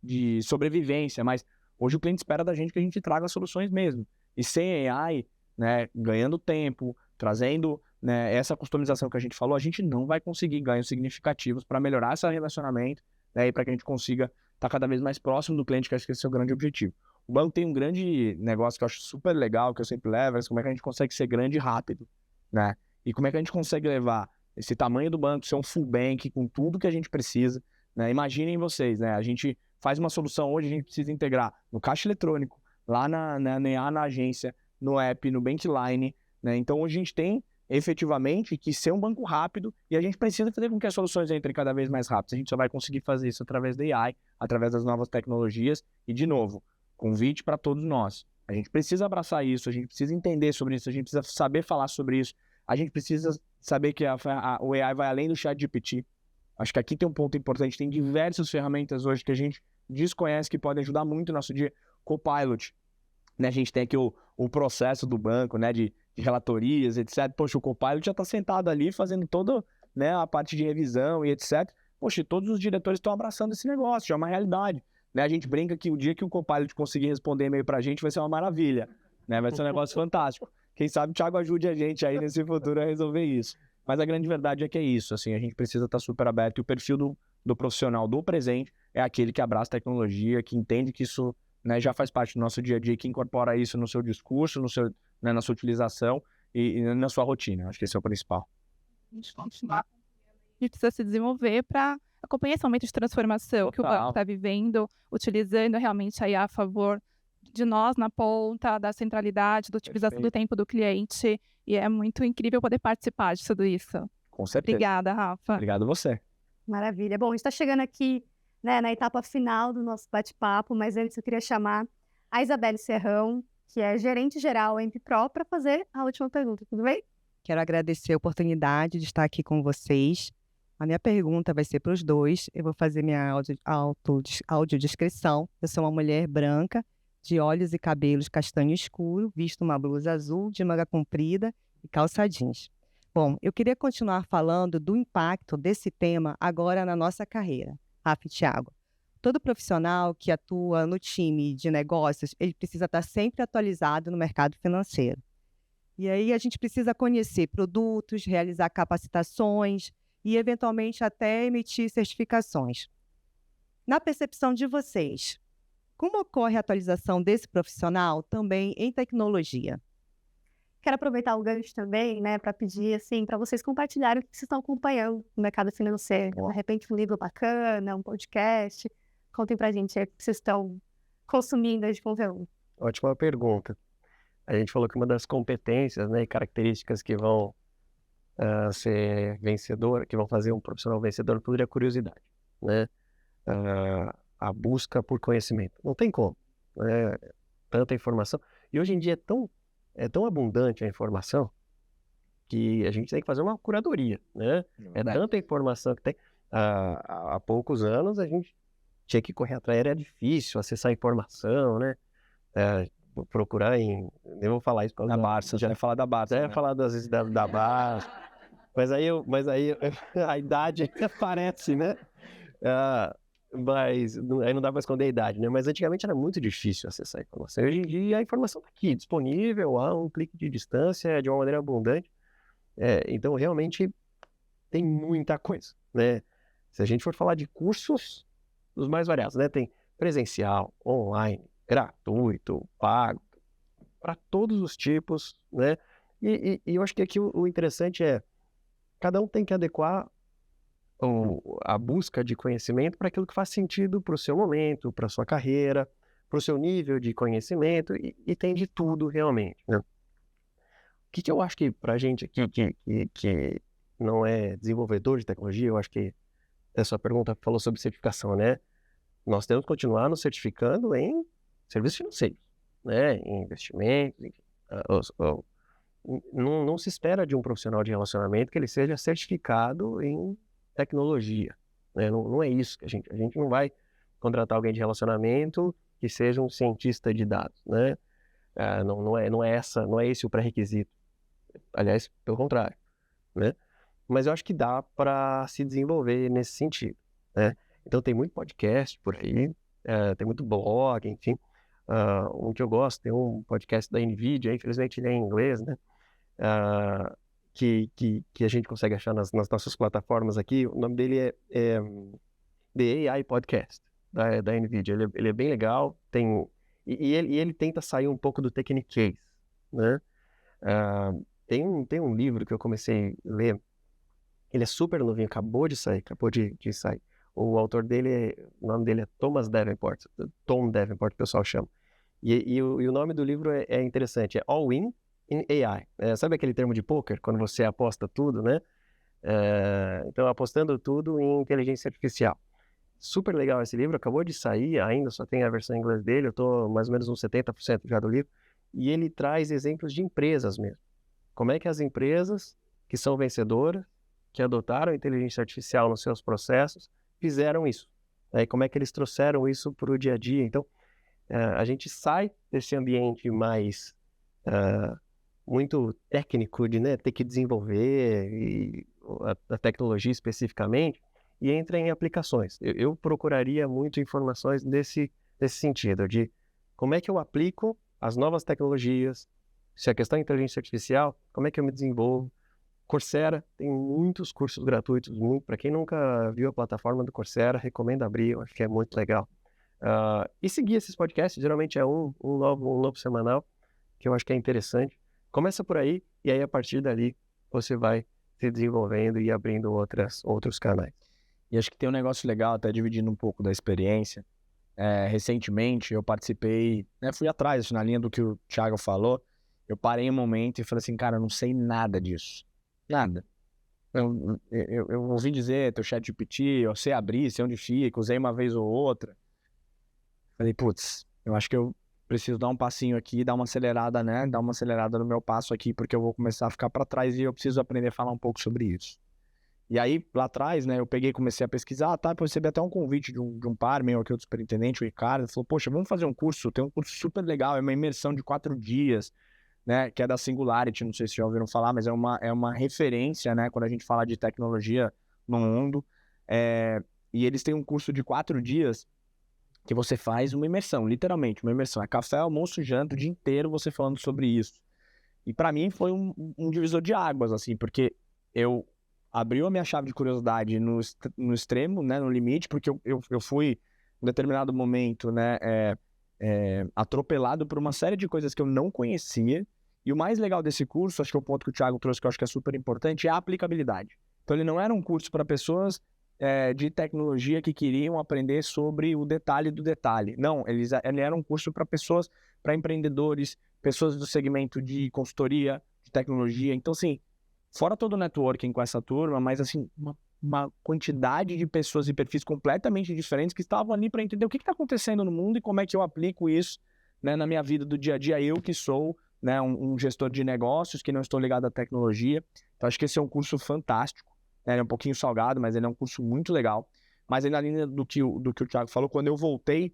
de sobrevivência, mas hoje o cliente espera da gente que a gente traga soluções mesmo. E sem AI, né, ganhando tempo, trazendo, né, essa customização que a gente falou, a gente não vai conseguir ganhos significativos para melhorar esse relacionamento, né, e para que a gente consiga estar cada vez mais próximo do cliente, que acho que esse é o grande objetivo. O banco tem um grande negócio que eu acho super legal, que eu sempre levo, é como é que a gente consegue ser grande e rápido, né? E como é que a gente consegue levar esse tamanho do banco, ser um full bank com tudo que a gente precisa, né? Imaginem vocês, né? A gente faz uma solução hoje, a gente precisa integrar no caixa eletrônico, lá na agência, no app, no Bankline, né? Então hoje a gente tem efetivamente que ser um banco rápido e a gente precisa fazer com que as soluções entrem cada vez mais rápido. A gente só vai conseguir fazer isso através da AI, através das novas tecnologias e, de novo, convite para todos nós. A gente precisa abraçar isso, a gente precisa entender sobre isso, a gente precisa saber falar sobre isso, a gente precisa saber que o AI vai além do ChatGPT. Acho que aqui tem um ponto importante, tem diversas ferramentas hoje que a gente desconhece que podem ajudar muito no nosso dia. Copilot, né? A gente tem aqui o processo do banco, né? De relatorias, etc. Poxa, o Copilot já está sentado ali fazendo toda, né, a parte de revisão e etc. Poxa, todos os diretores estão abraçando esse negócio, já é uma realidade. Né? A gente brinca que o dia que o Copilot conseguir responder e-mail pra gente vai ser uma maravilha, né? Vai ser um negócio fantástico. Quem sabe o Thiago ajude a gente aí nesse futuro a resolver isso. Mas a grande verdade é que é isso, assim, a gente precisa estar super aberto e o perfil do profissional do presente é aquele que abraça a tecnologia, que entende que isso, né, já faz parte do nosso dia a dia, que incorpora isso no seu discurso, né, na sua utilização e na sua rotina. Acho que esse é o principal. A gente precisa se desenvolver para acompanhar esse momento de transformação que o banco está vivendo, utilizando realmente aí a favor de nós na ponta, da centralidade, da utilização do tempo do cliente. E é muito incrível poder participar de tudo isso. Com certeza. Obrigada, Rafa. Obrigado a você. Maravilha. Bom, a gente está chegando aqui, né, na etapa final do nosso bate-papo, mas antes eu queria chamar a Isabelle Serrão, que é gerente geral MPPRO, para fazer a última pergunta. Tudo bem? Quero agradecer a oportunidade de estar aqui com vocês. A minha pergunta vai ser para os dois. Eu vou fazer minha audiodescrição. Eu sou uma mulher branca, de olhos e cabelos castanho escuro, visto uma blusa azul de manga comprida e calça jeans. Bom, eu queria continuar falando do impacto desse tema agora na nossa carreira. Rafa e Thiago, todo profissional que atua no time de negócios, ele precisa estar sempre atualizado no mercado financeiro. E aí a gente precisa conhecer produtos, realizar capacitações e, eventualmente, até emitir certificações. Na percepção de vocês, como ocorre a atualização desse profissional também em tecnologia? Quero aproveitar o gancho também, né, para pedir, assim, para vocês compartilharem o que vocês estão acompanhando no mercado financeiro. De repente, um livro bacana, um podcast. Contem pra gente aí o que vocês estão consumindo aí de conteúdo. Ótima pergunta. A gente falou que uma das competências, né, e características que vão ser vencedor, que vão fazer um profissional vencedor, tudo é a curiosidade, né? A busca por conhecimento. Não tem como, né? Tanta informação. E hoje em dia é tão abundante a informação que a gente tem que fazer uma curadoria, né? É tanta informação que tem. Há poucos anos a gente tinha que correr atrás, era difícil acessar a informação, né? Procurar em... Nem vou falar isso para Da Barça, já ia falar da Barça. Já ia falar às vezes da Barça. Mas aí a idade aparece, né? Mas aí não dá para esconder a idade, né? Mas antigamente era muito difícil acessar a informação. Hoje em dia a informação está aqui, disponível, a um clique de distância, de uma maneira abundante. Então realmente tem muita coisa, né? Se a gente for falar de cursos, os mais variados, né? Tem presencial, online, gratuito, pago, para todos os tipos, né? E eu acho que aqui o interessante é cada um tem que adequar a busca de conhecimento para aquilo que faz sentido para o seu momento, para a sua carreira, para o seu nível de conhecimento, e tem de tudo realmente, né? O que eu acho que para a gente aqui que não é desenvolvedor de tecnologia, eu acho que a sua pergunta falou sobre certificação, né? Nós temos que continuar nos certificando em serviços financeiros, né? Em investimentos, enfim. Não se espera de um profissional de relacionamento que ele seja certificado em tecnologia, né? Não é isso que a gente não vai contratar alguém de relacionamento que seja um cientista de dados, né? Não é esse o pré-requisito. Aliás, pelo contrário, né? Mas eu acho que dá para se desenvolver nesse sentido, né? Então tem muito podcast por aí, tem muito blog, enfim. Um que eu gosto, tem um podcast da NVIDIA, infelizmente ele é em inglês, né? Que a gente consegue achar nas nossas plataformas aqui. O nome dele é The AI Podcast, da NVIDIA. Ele é bem legal, ele tenta sair um pouco do techniquez, né? Tem um livro que eu comecei a ler, ele é super novinho, acabou de sair. O autor dele, o nome dele é Thomas Davenport, Tom Davenport, o pessoal chama. E o nome do livro é interessante, é All In AI. Sabe aquele termo de poker, quando você aposta tudo, né? Então, apostando tudo em inteligência artificial. Super legal esse livro, acabou de sair, ainda só tem a versão em inglês dele, eu estou mais ou menos uns 70% já do livro, e ele traz exemplos de empresas mesmo. Como é que as empresas que são vencedoras, que adotaram a inteligência artificial nos seus processos, fizeram isso. E como é que eles trouxeram isso para o dia a dia. Então, a gente sai desse ambiente mais muito técnico de, né, ter que desenvolver a tecnologia especificamente e entra em aplicações. Eu procuraria muito informações nesse sentido, de como é que eu aplico as novas tecnologias, se a questão é inteligência artificial, como é que eu me desenvolvo. Coursera tem muitos cursos gratuitos, para quem nunca viu a plataforma do Coursera, recomendo abrir, eu acho que é muito legal. E seguir esses podcasts, geralmente é um novo semanal, que eu acho que é interessante. Começa por aí, e aí a partir dali você vai se desenvolvendo e abrindo outros canais. E acho que tem um negócio legal, até dividindo um pouco da experiência. Recentemente eu participei, fui atrás, na linha do que o Thiago falou, eu parei um momento e falei assim, cara, eu não sei nada disso. Nada. Eu ouvi dizer, teu ChatGPT, eu sei abrir, sei onde fica, usei uma vez ou outra. Falei, putz, eu acho que eu preciso dar um passinho aqui, dar uma acelerada, né? Dar uma acelerada no meu passo aqui, porque eu vou começar a ficar para trás e eu preciso aprender a falar um pouco sobre isso. E aí, lá atrás, né, eu peguei e comecei a pesquisar, eu recebi até um convite de um par meu aqui, o superintendente, o Ricardo, ele falou, poxa, vamos fazer um curso, tem um curso super legal, é uma imersão de 4 dias, né, que é da Singularity, não sei se já ouviram falar, mas é uma referência, né, quando a gente fala de tecnologia no mundo, e eles têm um curso de 4 dias, que você faz uma imersão, literalmente, uma imersão. É café, almoço, janta, o dia inteiro você falando sobre isso. E para mim foi um divisor de águas, assim, porque eu abriu a minha chave de curiosidade no extremo, né, no limite, porque eu fui, em determinado momento, né, atropelado por uma série de coisas que eu não conhecia. E o mais legal desse curso, acho que é o ponto que o Thiago trouxe, que eu acho que é super importante, é a aplicabilidade. Então ele não era um curso para pessoas de tecnologia que queriam aprender sobre o detalhe do detalhe. Não, ele era um curso para pessoas, para empreendedores, pessoas do segmento de consultoria, de tecnologia. Então, assim, fora todo o networking com essa turma, mas, assim, uma quantidade de pessoas e perfis completamente diferentes que estavam ali para entender o que está acontecendo no mundo e como é que eu aplico isso, né, na minha vida do dia a dia. Eu que sou, né, um gestor de negócios, que não estou ligado à tecnologia. Então, acho que esse é um curso fantástico. Ele é um pouquinho salgado, mas ele é um curso muito legal. Mas aí, na linha do que o Thiago falou, quando eu voltei,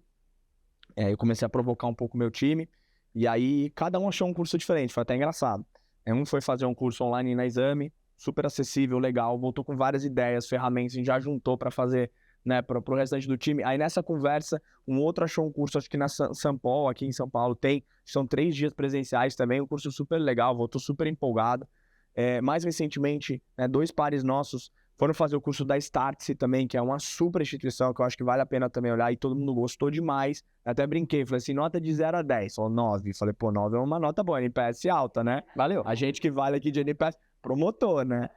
eu comecei a provocar um pouco o meu time, e aí cada um achou um curso diferente, foi até engraçado. Um foi fazer um curso online na Exame, super acessível, legal, voltou com várias ideias, ferramentas, a gente já juntou para fazer, né, para o restante do time. Aí nessa conversa, um outro achou um curso, acho que na São Paulo, aqui em São Paulo, são 3 dias presenciais também, um curso super legal, voltou super empolgado. Mais recentemente, 2 pares nossos foram fazer o curso da Startse também, que é uma super instituição, que eu acho que vale a pena também olhar, e todo mundo gostou demais. Até brinquei, falei assim, nota de 0 a 10, falou 9. Falei, pô, 9 é uma nota boa, NPS alta, né? Valeu. A gente que vale aqui de NPS, promotor, né?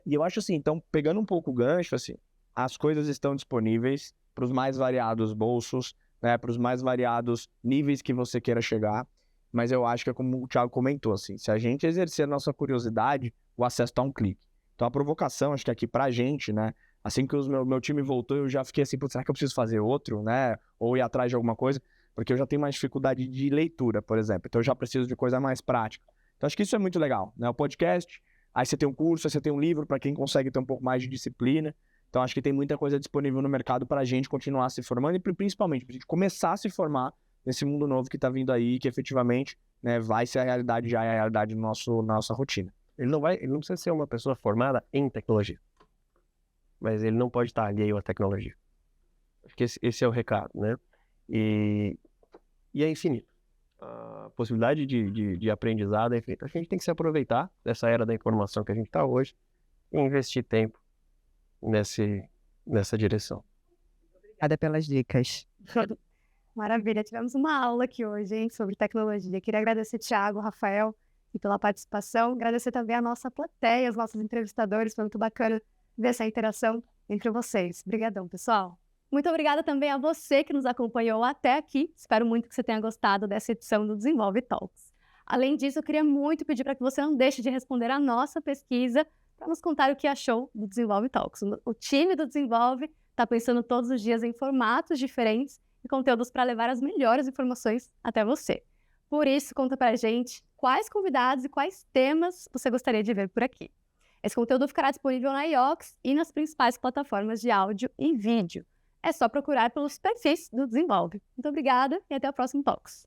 E eu acho assim, então, pegando um pouco o gancho, assim, as coisas estão disponíveis para os mais variados bolsos, né, para os mais variados níveis que você queira chegar. Mas eu acho que é como o Thiago comentou, assim, se a gente exercer a nossa curiosidade, o acesso está a um clique. Então a provocação, acho que aqui pra gente, né, assim que o meu time voltou, eu já fiquei assim, será que eu preciso fazer outro, né, ou ir atrás de alguma coisa? Porque eu já tenho mais dificuldade de leitura, por exemplo, então eu já preciso de coisa mais prática. Então acho que isso é muito legal, né, o podcast, aí você tem um curso, aí você tem um livro para quem consegue ter um pouco mais de disciplina. Então acho que tem muita coisa disponível no mercado pra gente continuar se formando e principalmente pra gente começar a se formar nesse mundo novo que está vindo aí, que efetivamente, né, vai ser a realidade, já é a realidade na nossa rotina. Ele não precisa ser uma pessoa formada em tecnologia, mas ele não pode estar alheio à tecnologia. Acho que esse é o recado, né? E é infinito. A possibilidade de aprendizado é infinita. A gente tem que se aproveitar dessa era da informação que a gente está hoje e investir tempo nessa direção. Obrigada pelas dicas. Maravilha, tivemos uma aula aqui hoje, hein, sobre tecnologia. Queria agradecer Thiago, Rafael, e pela participação. Agradecer também a nossa plateia, os nossos entrevistadores. Foi muito bacana ver essa interação entre vocês. Obrigadão, pessoal. Muito obrigada também a você que nos acompanhou até aqui. Espero muito que você tenha gostado dessa edição do Desenvolve Talks. Além disso, eu queria muito pedir para que você não deixe de responder a nossa pesquisa para nos contar o que achou do Desenvolve Talks. O time do Desenvolve está pensando todos os dias em formatos diferentes e conteúdos para levar as melhores informações até você. Por isso, conta pra gente quais convidados e quais temas você gostaria de ver por aqui. Esse conteúdo ficará disponível na iOX e nas principais plataformas de áudio e vídeo. É só procurar pelos perfis do Desenvolve. Muito obrigada e até o próximo Talks.